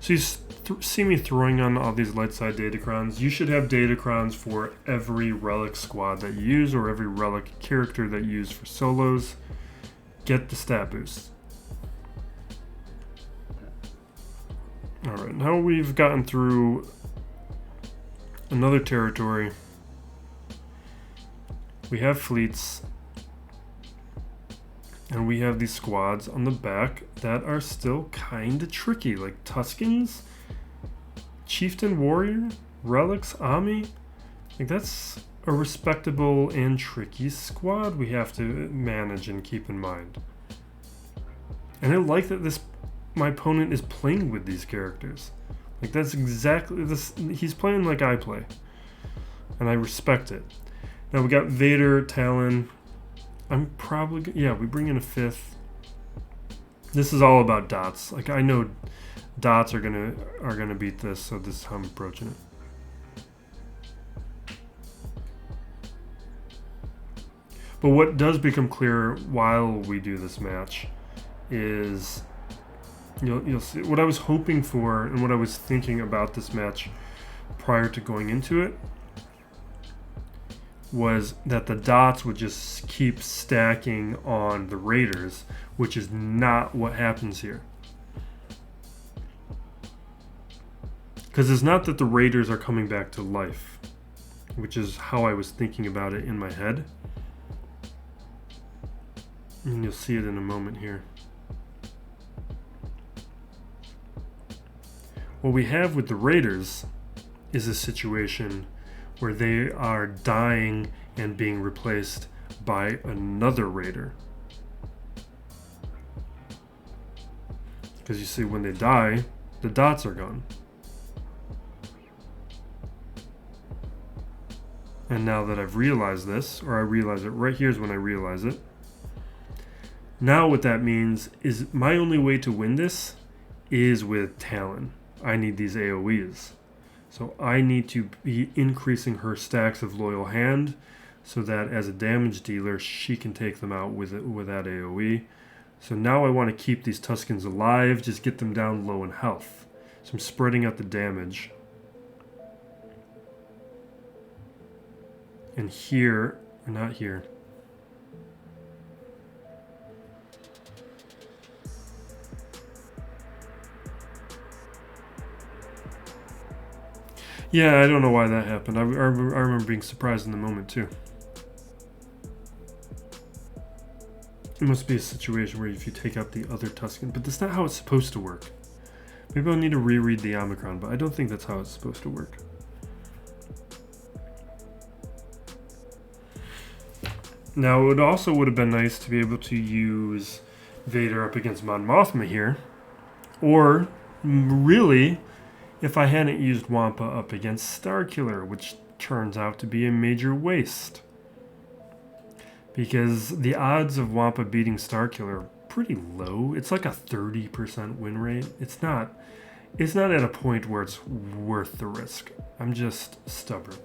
So you see me throwing on all these light side datacrons. You should have datacrons for every relic squad that you use or every relic character that you use for solos. Get the stat boost. Alright, now we've gotten through another territory. We have fleets. And we have these squads on the back that are still kind of tricky. Like Tuskens, Chieftain Warrior, Relics, Ami. Like that's a respectable and tricky squad we have to manage and keep in mind. And I like that my opponent is playing with these characters. Like that's exactly this. He's playing like I play. And I respect it. Now we got Vader, Talon. I'm probably, yeah, we bring in a 5th. This is all about dots. Like I know dots are gonna beat this, so this is how I'm approaching it. But what does become clear while we do this match is you'll see what I was hoping for and what I was thinking about this match prior to going into it was that the dots would just keep stacking on the raiders, which is not what happens here. Because it's not that the raiders are coming back to life, which is how I was thinking about it in my head. And you'll see it in a moment here. What we have with the raiders is a situation where they are dying and being replaced by another raider. Because you see, when they die, the dots are gone. And now that I've realized this, or I realize it right here's when I realize it. Now what that means is my only way to win this is with Talon. I need these AoEs. So I need to be increasing her stacks of Loyal Hand so that as a damage dealer, she can take them out with that AoE. So now I want to keep these Tuskens alive, just get them down low in health. So I'm spreading out the damage. And here, or not here. Yeah, I don't know why that happened. I remember being surprised in the moment too. It must be a situation where if you take out the other Tusken, but that's not how it's supposed to work. Maybe I'll need to reread the Omicron, but I don't think that's how it's supposed to work. Now, it also would have been nice to be able to use Vader up against Mon Mothma here, or really, if I hadn't used Wampa up against Starkiller, which turns out to be a major waste. Because the odds of Wampa beating Starkiller are pretty low. It's like a 30% win rate. It's not at a point where it's worth the risk. I'm just stubborn.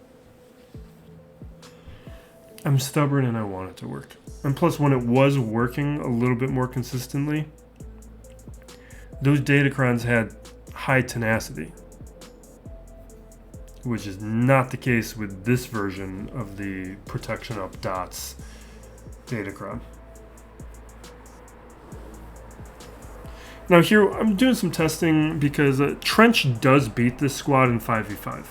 I'm stubborn and I want it to work. And plus, when it was working a little bit more consistently, those datacrons had high tenacity, which is not the case with this version of the Protection Up Dots datacron. Now here, I'm doing some testing because Trench does beat this squad in 5v5.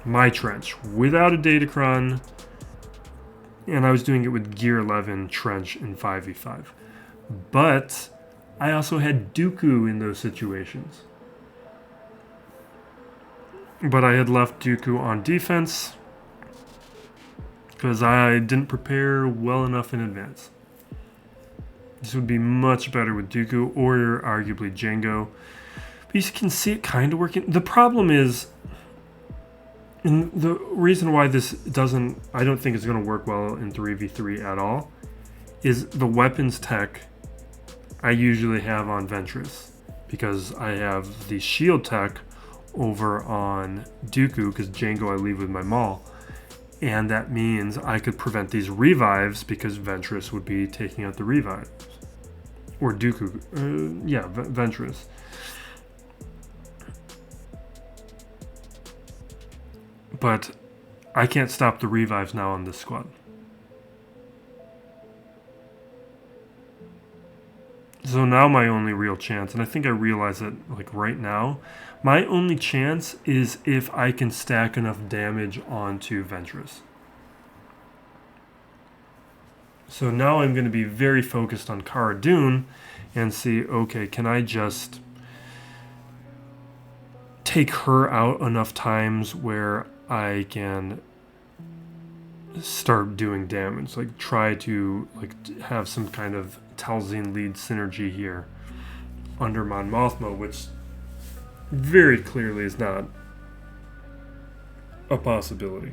My Trench, without a datacron, and I was doing it with Gear 11 Trench in 5v5. But I also had Dooku in those situations. But I had left Dooku on defense because I didn't prepare well enough in advance. This would be much better with Dooku or arguably Jango. But you can see it kind of working. The problem is And the reason why this doesn't, I don't think it's going to work well in 3v3 at all, is the weapons tech I usually have on Ventress, because I have the shield tech over on Dooku, because Jango I leave with my Maul, and that means I could prevent these revives because Ventress would be taking out the revives. Or Dooku, Ventress. But I can't stop the revives now on this squad. So now my only real chance, and I think I realize it like right now, my only chance is if I can stack enough damage onto Ventress. So now I'm going to be very focused on Cara Dune and see, okay, can I just take her out enough times where I can start doing damage, like try to like have some kind of Talzin lead synergy here under Mon Mothma, which very clearly is not a possibility.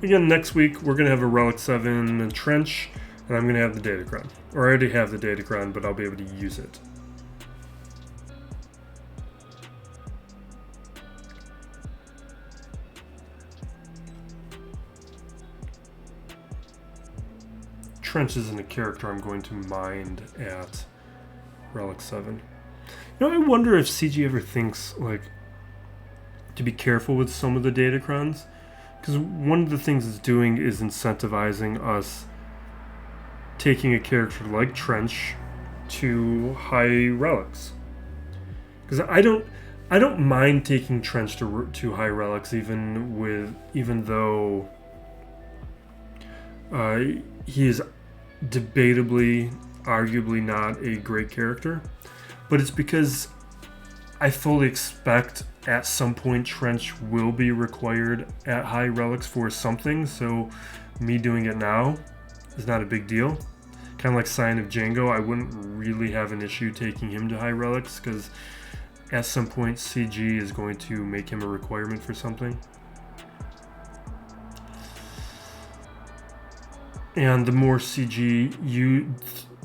Again, next week we're going to have a Relic 7 Trench, and I'm going to have the Datacron. Or I already have the Datacron, but I'll be able to use it. Trench isn't a character I'm going to mind at Relic 7. You know, I wonder if CG ever thinks, like, to be careful with some of the Datacrons. Because one of the things it's doing is incentivizing us taking a character like Trench to high relics. Because I don't mind taking Trench to high relics, even though he is debatably, arguably not a great character. But it's because I fully expect at some point Trench will be required at high relics for something, so me doing it now is not a big deal. Kind of like Scion of Jango, I wouldn't really have an issue taking him to high relics, because at some point CG is going to make him a requirement for something. And the more CG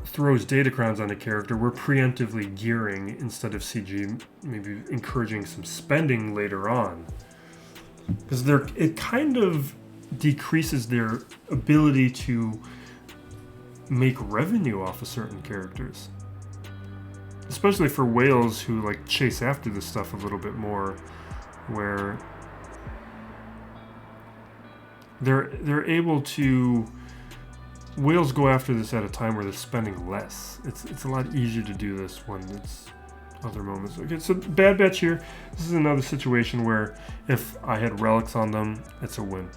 throws Datacrons on a character, we're preemptively gearing instead of CG maybe encouraging some spending later on. Because it kind of decreases their ability to make revenue off of certain characters. Especially for whales who like chase after this stuff a little bit more, where they're able to. Whales go after this at a time where they're spending less. It's a lot easier to do this when it's other moments. Okay, so Bad Batch here. This is another situation where if I had relics on them, it's a win.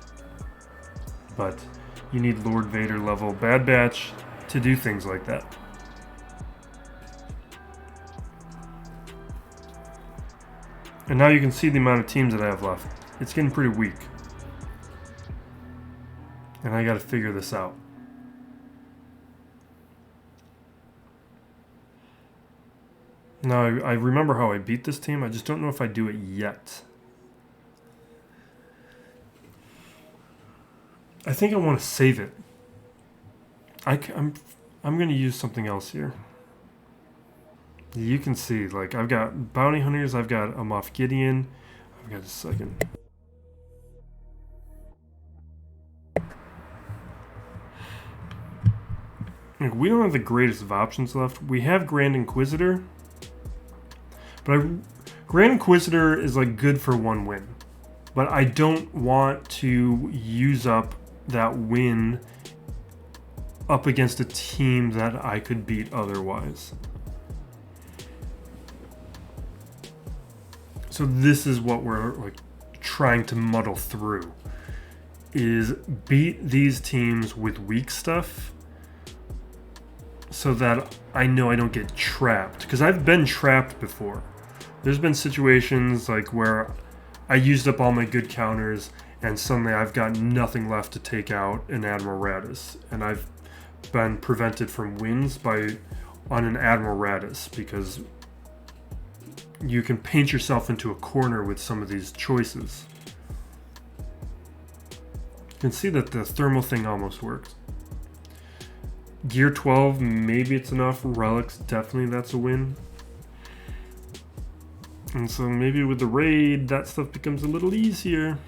But you need Lord Vader level Bad Batch to do things like that. And now you can see the amount of teams that I have left. It's getting pretty weak. And I gotta figure this out. Now, I remember how I beat this team. I just don't know if I do it yet. I think I want to save it. I'm going to use something else here. You can see, like, I've got Bounty Hunters. I've got a Moff Gideon. I've got a second. Like, we don't have the greatest of options left. We have Grand Inquisitor. But Grand Inquisitor is like good for one win. But I don't want to use up that win up against a team that I could beat otherwise. So this is what we're like trying to muddle through. Is beat these teams with weak stuff so that I know I don't get trapped. Because I've been trapped before. There's been situations like where I used up all my good counters and suddenly I've got nothing left to take out an Admiral Raddus, and I've been prevented from wins on an Admiral Raddus, because you can paint yourself into a corner with some of these choices. You can see that the thermal thing almost worked. Gear 12, maybe it's enough. Relics, definitely that's a win. And so maybe with the raid, that stuff becomes a little easier.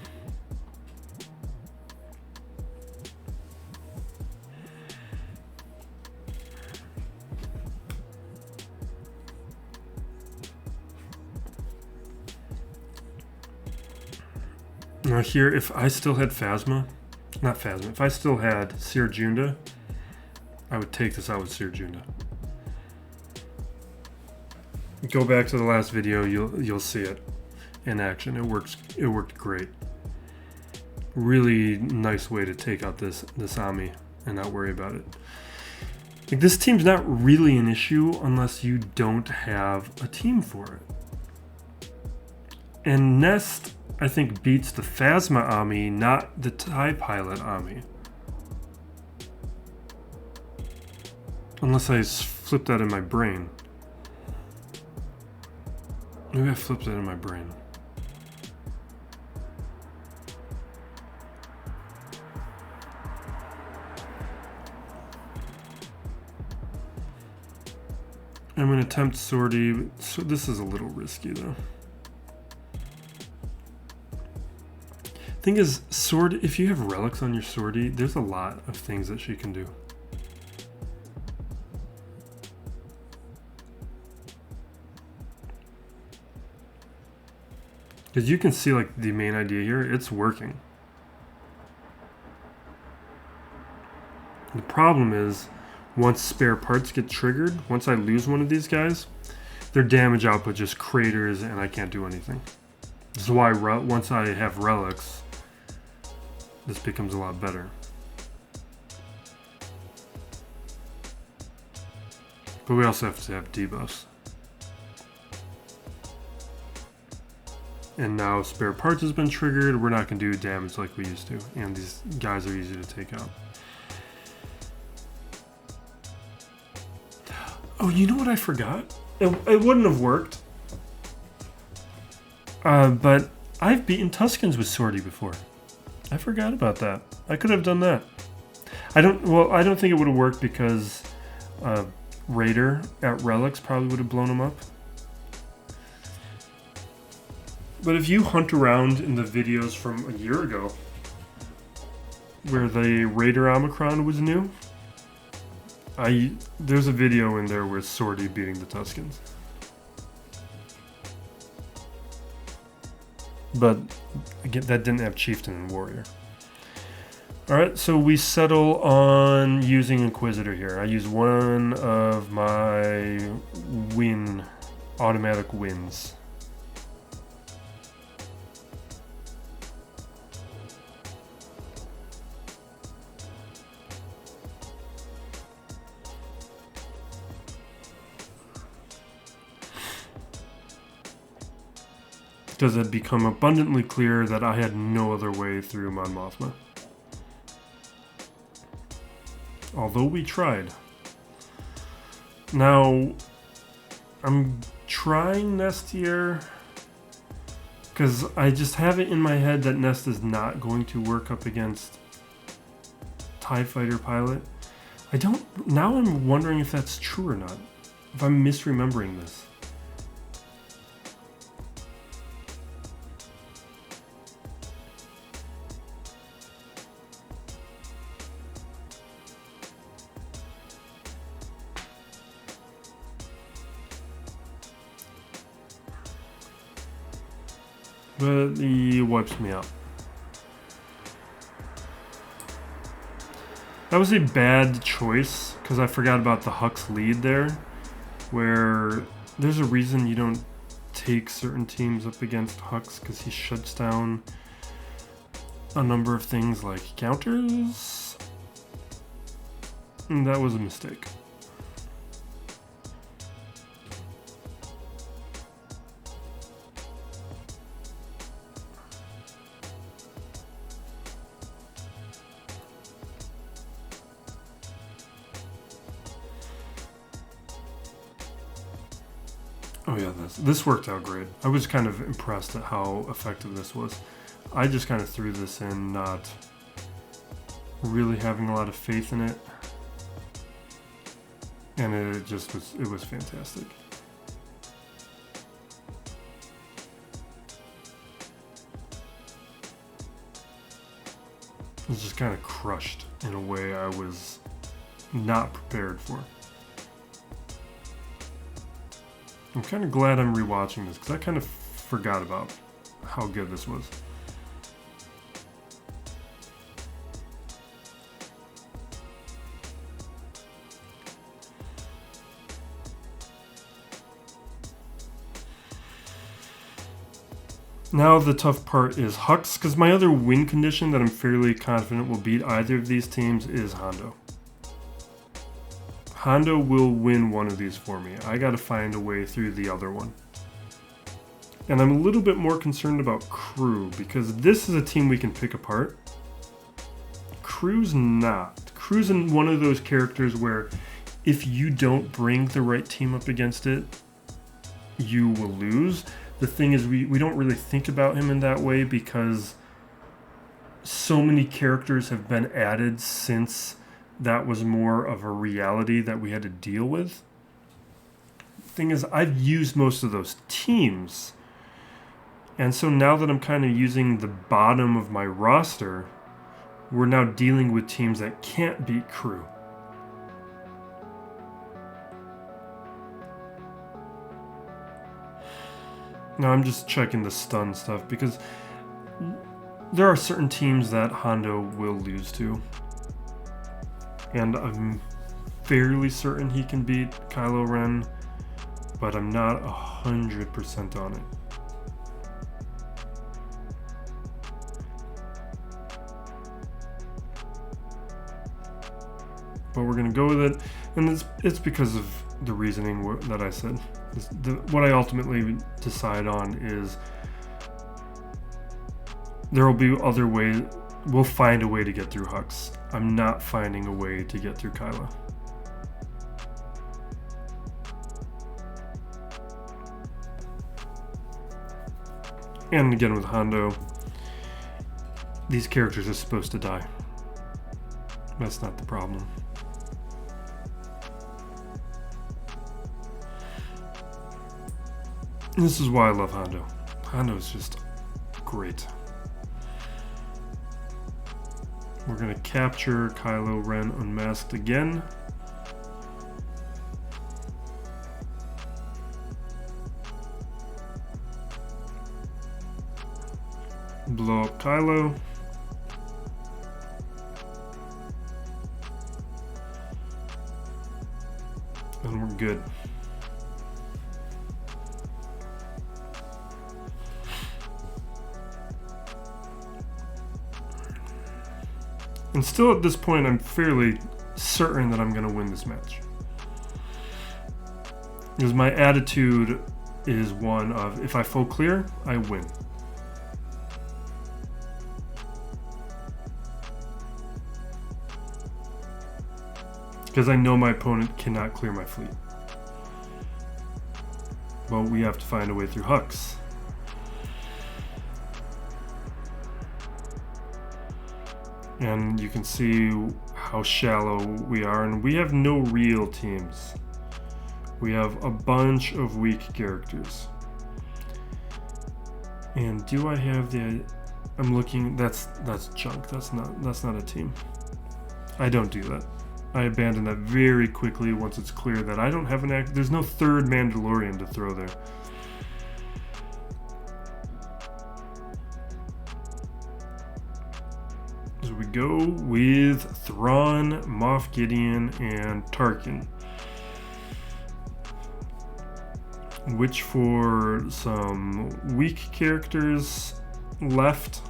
Now here, if I still had if I still had Cere Junda, I would take this out with Cere Junda. Go back to the last video, you'll see it in action. It worked great. Really nice way to take out this Ami and not worry about it. Like, this team's not really an issue unless you don't have a team for it. And Nest, I think, beats the Phasma Ami, not the TIE Pilot Ami. Unless I flip that in my brain. Maybe I flipped that in my brain. I'm going to attempt sortie. So this is a little risky, though. Thing is, sortie, if you have relics on your sortie, there's a lot of things that she can do. Because you can see, like, the main idea here, it's working. The problem is, once spare parts get triggered, once I lose one of these guys, their damage output just craters and I can't do anything. This is why once I have relics, this becomes a lot better. But we also have to have debuffs. And now spare parts has been triggered, we're not going to do damage like we used to. And these guys are easy to take out. Oh, you know what I forgot? It wouldn't have worked. But I've beaten Tuskens with sortie before. I forgot about that. I could have done that. I don't think it would have worked because Raider at Relics probably would have blown him up. But if you hunt around in the videos from a year ago, where the Raider Omicron was new, there's a video in there where sortie beating the Tuskens. But again, that didn't have Chieftain and Warrior. Alright, so we settle on using Inquisitor here. I use one of my automatic wins. Does it become abundantly clear that I had no other way through Mon Mothma? Although we tried. Now, I'm trying Nest here because I just have it in my head that Nest is not going to work up against TIE Fighter Pilot. Now I'm wondering if that's true or not. If I'm misremembering this. But he wipes me out. That was a bad choice, because I forgot about the Hux lead there, where there's a reason you don't take certain teams up against Hux, because he shuts down a number of things like counters. And that was a mistake. Oh yeah, this worked out great. I was kind of impressed at how effective this was. I just kind of threw this in, not really having a lot of faith in it. And it was fantastic. It was just kind of crushed in a way I was not prepared for. I'm kind of glad I'm rewatching this because I kind of forgot about how good this was. Now the tough part is Hux, because my other win condition that I'm fairly confident will beat either of these teams is Hondo. Hondo will win one of these for me. I gotta find a way through the other one. And I'm a little bit more concerned about Crew, because this is a team we can pick apart. Crew's not. Crew's in one of those characters where if you don't bring the right team up against it, you will lose. The thing is, we don't really think about him in that way because so many characters have been added since that was more of a reality that we had to deal with. The thing is, I've used most of those teams. And so now that I'm kind of using the bottom of my roster, we're now dealing with teams that can't beat Crew. Now I'm just checking the stun stuff because there are certain teams that Hondo will lose to. And I'm fairly certain he can beat Kylo Ren, but I'm not 100% on it. But we're gonna go with it, and it's because of the reasoning that I said. What I ultimately decide on is there will be other ways. We'll find a way to get through Hux. I'm not finding a way to get through Kylo. And again with Hondo, these characters are supposed to die. That's not the problem. This is why I love Hondo. Hondo is just great. We're going to capture Kylo Ren unmasked again. Blow up Kylo. And we're good. And still at this point, I'm fairly certain that I'm going to win this match. Because my attitude is one of, if I full clear, I win. Because I know my opponent cannot clear my fleet. But we have to find a way through Hux. And you can see how shallow we are, and we have no real teams. We have a bunch of weak characters. And do I have the... I'm looking... That's junk. That's not a team. I don't do that. I abandon that very quickly once it's clear that I don't have an... There's no third Mandalorian to throw there. So we go with Thrawn, Moff Gideon, and Tarkin. Which for some weak characters left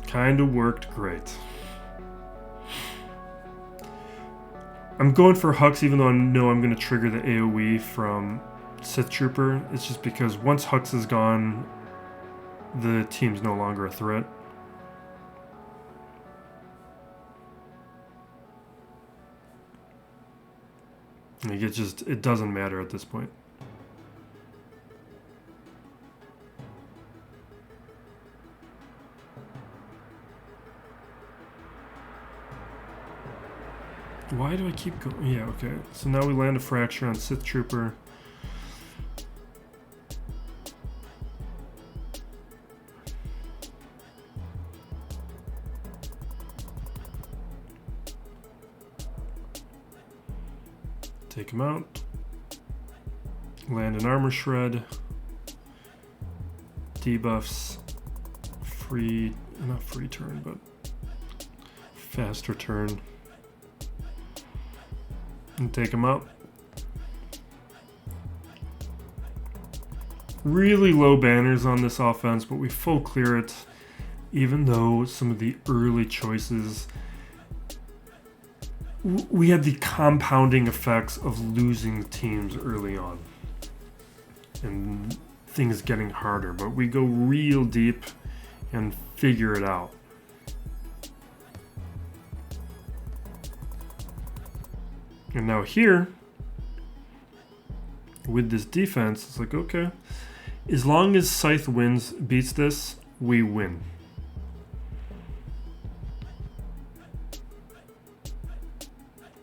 kind of worked great. I'm going for Hux even though I know I'm going to trigger the AoE from Sith Trooper. It's just because once Hux is gone, the team's no longer a threat. Like it doesn't matter at this point. why do I keep going? Yeah, okay. So now we land a fracture on Sith Trooper. Take him out. Land an armor shred. Debuffs. Free, not free turn, but faster turn. And take him out. Really low banners on this offense, but we full clear it, even though some of the early choices, we had the compounding effects of losing teams early on and things getting harder, but we go real deep and figure it out. And now here, with this defense, it's like, okay, as long as Scythe beats this, we win.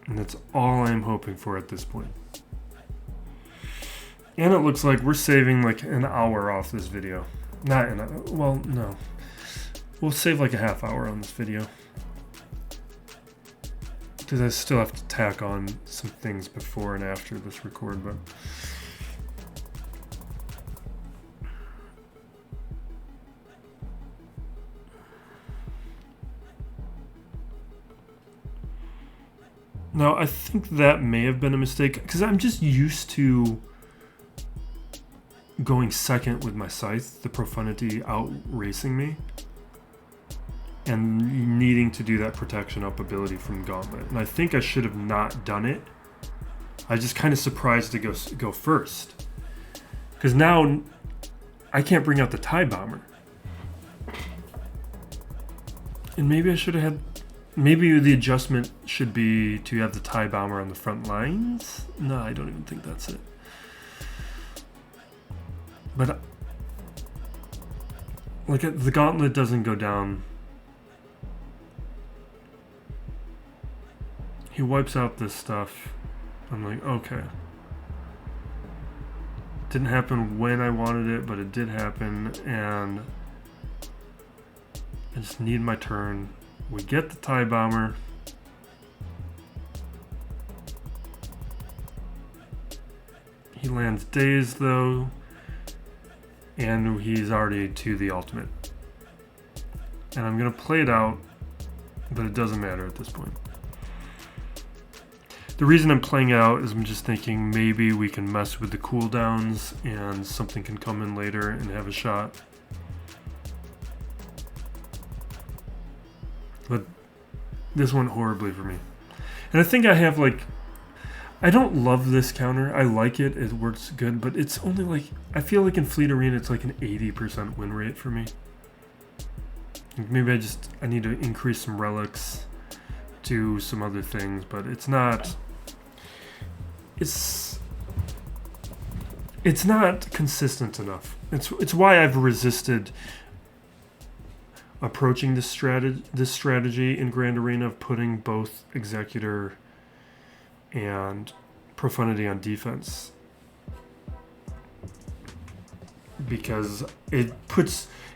And that's all I'm hoping for at this point. And it looks like we're saving like an hour off this video. Not an hour, well, no. We'll save like a half hour on this video. Because I still have to tack on some things before and after this record, but... Now, I think that may have been a mistake, because I'm just used to going second with my Scythe, the Profundity out racing me, and needing to do that protection up ability from Gauntlet. And I think I should have not done it. I just kind of surprised to go first. Because now I can't bring out the TIE Bomber. And maybe I should have had... Maybe the adjustment should be to have the TIE Bomber on the front lines? No, I don't even think that's it. But... like, the Gauntlet doesn't go down. He wipes out this stuff. I'm like, okay. Didn't happen when I wanted it, but it did happen, and I just need my turn. We get the TIE Bomber. He lands dazed though, and he's already to the ultimate. And I'm gonna play it out, but it doesn't matter at this point. The reason I'm playing it out is I'm just thinking maybe we can mess with the cooldowns and something can come in later and have a shot. But this went horribly for me. And I think I have like... I don't love this counter. I like it. It works good. But it's only like... I feel like in Fleet Arena it's like an 80% win rate for me. Maybe I need to increase some relics. Do some other things. But it's not... It's not consistent enough. It's why I've resisted... approaching this strategy in Grand Arena of putting both Executor and Profundity on defense, because it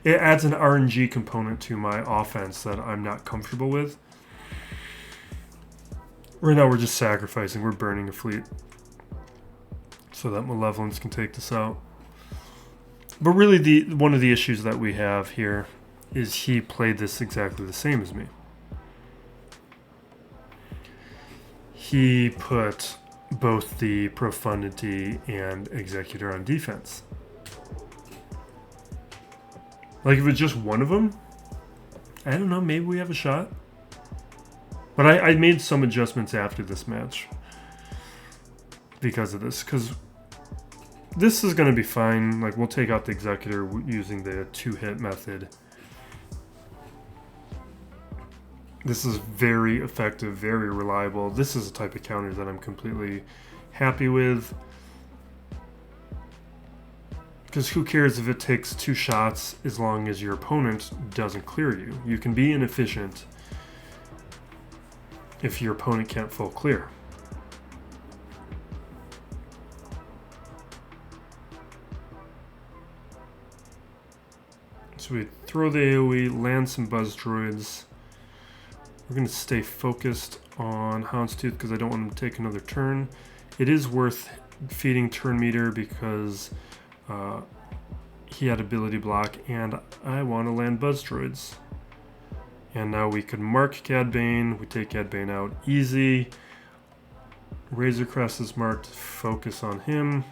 adds an RNG component to my offense that I'm not comfortable with. Right now we're just sacrificing, we're burning a fleet so that Malevolence can take this out. But really one of the issues that we have here is he played this exactly the same as me. He put both the Profundity and Executor on defense. Like if it's just one of them, I don't know, maybe we have a shot. But I made some adjustments after this match because of this, because this is going to be fine. Like we'll take out the Executor using the 2-hit method. This is very effective, very reliable. This is a type of counter that I'm completely happy with. Because who cares if it takes 2 shots as long as your opponent doesn't clear you. You can be inefficient if your opponent can't full clear. So we throw the AoE, land some buzz droids. We're going to stay focused on Houndstooth because I don't want him to take another turn. It is worth feeding turn meter because he had ability block, and I want to land buzz droids. And now we could mark Cad Bane. We take Cad Bane out easy. Razor Crest is marked. Focus on him.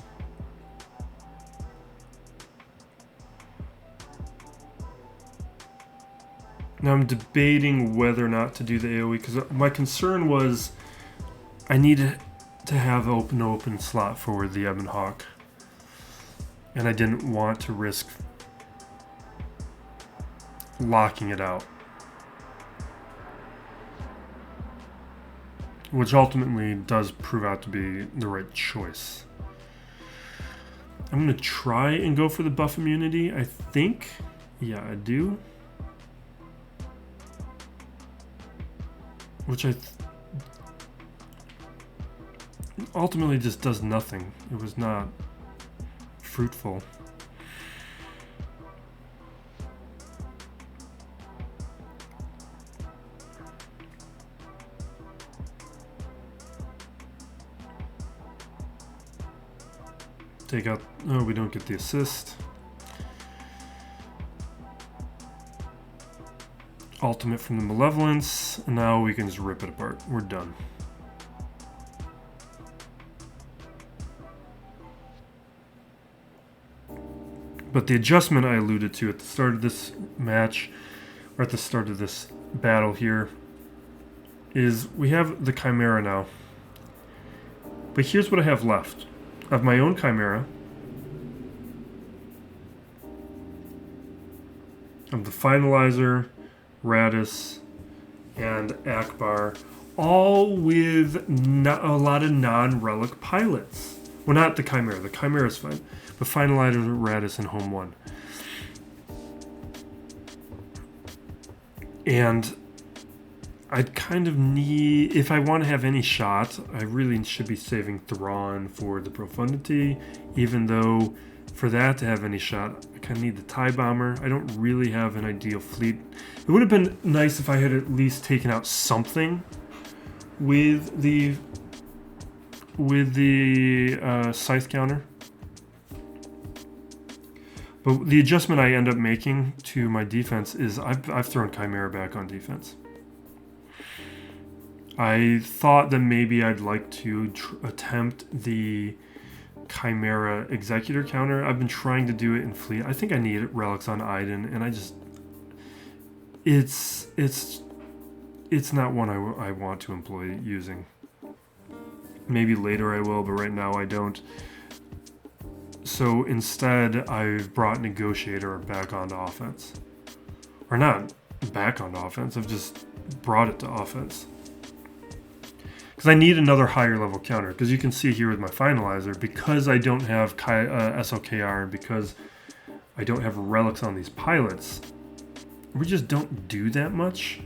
Now I'm debating whether or not to do the AoE because my concern was I needed to have an open slot for the Ebon Hawk, and I didn't want to risk locking it out, which ultimately does prove out to be the right choice. I'm going to try and go for the buff immunity, I think. Yeah, I do. Which ultimately just does nothing. It was not fruitful. Take out, oh, we don't get the assist. Ultimate from the Malevolence, and now we can just rip it apart. We're done. But the adjustment I alluded to at the start of this match, or at the start of this battle here, is we have the Chimera now. But here's what I have left. I have my own Chimera. I have the Finalizer, Raddus, and Ackbar, all with a lot of non-relic pilots. Well, not the Chimera. The Chimera is fine. But Finalizer, Raddus, and Home 1. And I'd kind of need, if I want to have any shot, I really should be saving Thrawn for the Profundity, even though for that to have any shot, I kind of need the TIE Bomber. I don't really have an ideal fleet. It would have been nice if I had at least taken out something with the Scythe counter. But the adjustment I end up making to my defense is I've thrown Chimera back on defense. I thought that maybe I'd like to attempt the Chimera Executor counter. I've been trying to do it in fleet. I think I need relics on Iden, and I just it's not one I want to employ using. Maybe later I will, but right now I don't. So instead, I've brought Negotiator back onto offense. Or not back onto offense, I've just brought it to offense. Because I need another higher level counter. Because you can see here with my Finalizer, because I don't have SLKR and because I don't have relics on these pilots, we just don't do that much.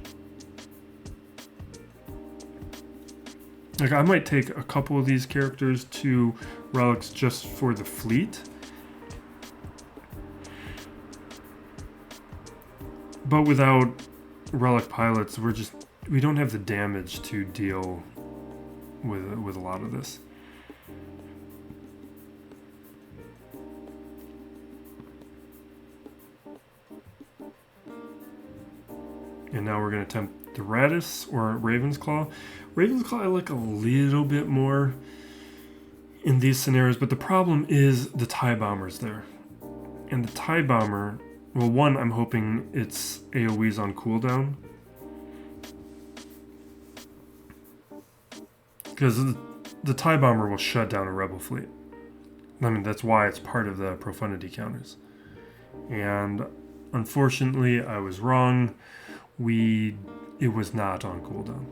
Like, I might take a couple of these characters to relics just for the fleet. But without relic pilots, we don't have the damage to deal with a lot of this. And now we're going to attempt the Raddus or Raven's Claw. Raven's Claw I like a little bit more in these scenarios, but the problem is the TIE Bomber's there. And the TIE Bomber, well, one, I'm hoping its AoE's on cooldown. Because the TIE Bomber will shut down a Rebel fleet. I mean, that's why it's part of the Profundity counters. And unfortunately, I was wrong. It was not on cooldown.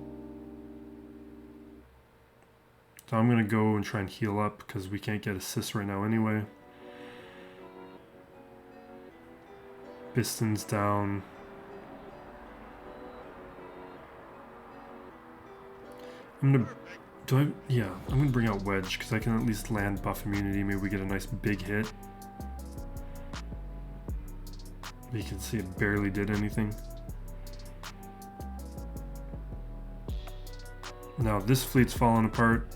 So I'm going to go and try and heal up because we can't get assists right now anyway. Pistons down. I'm gonna bring out Wedge, because I can at least land buff immunity. Maybe we get a nice big hit. You can see it barely did anything. Now this fleet's falling apart.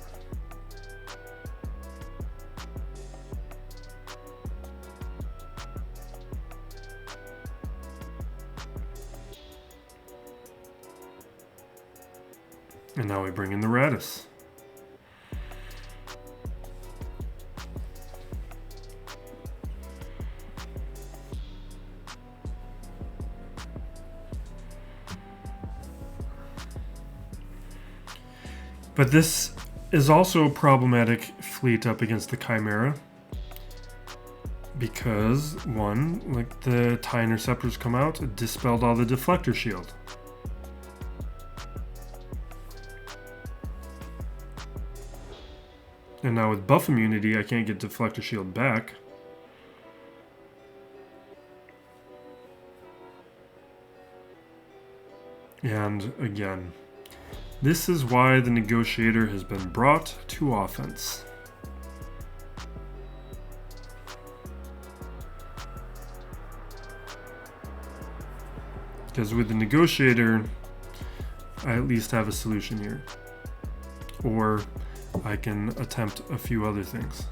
And now we bring in the Raddus. But this is also a problematic fleet up against the Chimera. Because, one, like the TIE Interceptors come out, it dispelled all the deflector shield. And now with buff immunity, I can't get deflector shield back. And again, this is why the Negotiator has been brought to offense. Because with the Negotiator, I at least have a solution here. Or I can attempt a few other things.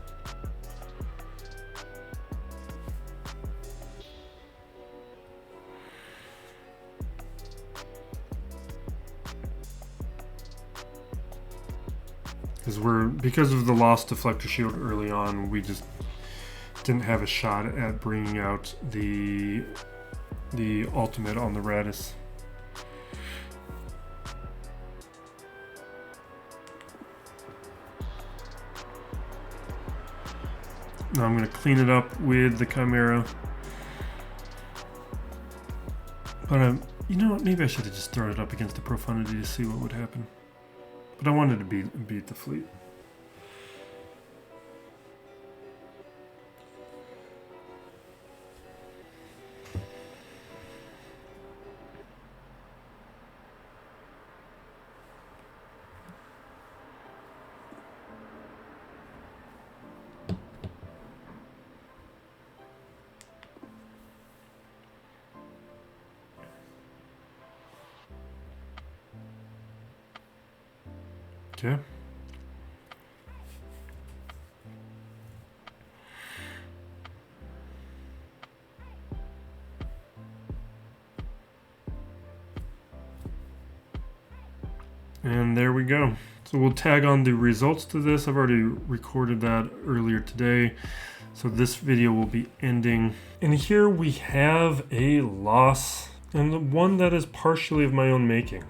Because of the lost deflector shield early on, we just didn't have a shot at bringing out the ultimate on the Raddus. Now I'm going to clean it up with the Chimera. But you know what? Maybe I should have just thrown it up against the Profundity to see what would happen. But I wanted to beat the fleet. Okay. And there we go. So we'll tag on the results to this. I've already recorded that earlier today. So this video will be ending. And here we have a loss, and one that is partially of my own making.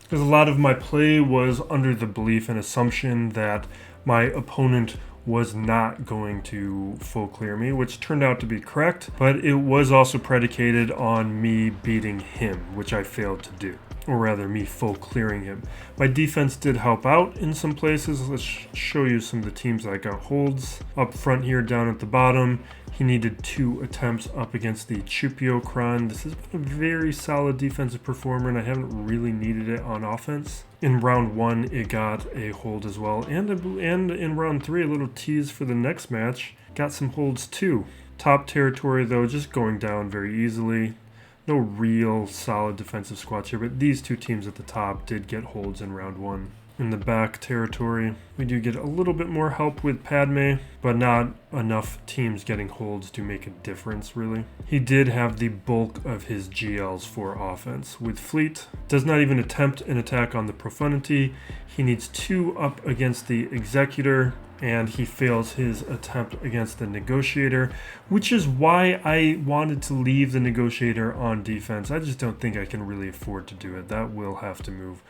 Because a lot of my play was under the belief and assumption that my opponent was not going to full clear me, which turned out to be correct, but it was also predicated on me beating him, which I failed to do. Or rather, me full clearing him. My defense did help out in some places. Let's show you some of the teams that I got holds. Up front here, down at the bottom, he needed 2 attempts up against the Chupio-Kron. This has been a very solid defensive performer, and I haven't really needed it on offense. In round 1, it got a hold as well. And in round 3, a little tease for the next match, got some holds too. Top territory, though, just going down very easily. No real solid defensive squats here, but these 2 teams at the top did get holds in round 1. In the back territory, we do get a little bit more help with Padme, but not enough teams getting holds to make a difference, really. He did have the bulk of his GLs for offense. With Fleet, does not even attempt an attack on the Profundity. He needs 2 up against the Executor, and he fails his attempt against the Negotiator, which is why I wanted to leave the Negotiator on defense. I just don't think I can really afford to do it. That will have to move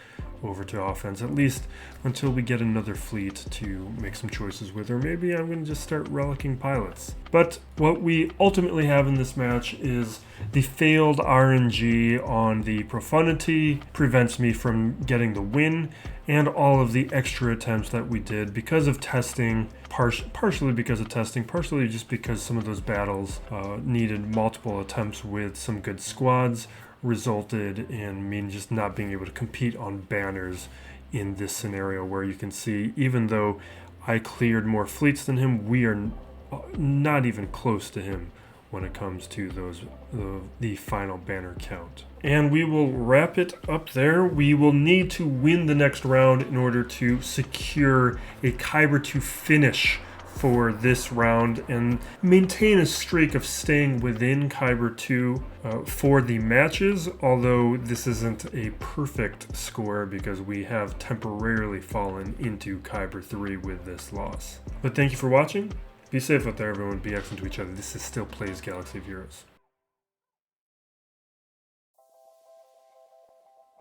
over to offense, at least until we get another fleet to make some choices with, or maybe I'm going to just start relicking pilots. But what we ultimately have in this match is the failed RNG on the Profundity prevents me from getting the win, and all of the extra attempts that we did because of testing, partially because of testing, partially just because some of those battles needed multiple attempts with some good squads, resulted in me just not being able to compete on banners in this scenario, where you can see, even though I cleared more fleets than him, we are not even close to him when it comes to the final banner count. And we will wrap it up there. We will need to win the next round in order to secure a Kyber 2 finish for this round and maintain a streak of staying within Kyber 2 for the matches, although this isn't a perfect score because we have temporarily fallen into Kyber 3 with this loss. But thank you for watching. Be safe out there, everyone. Be excellent to each other. This is still Plays Galaxy of Heroes.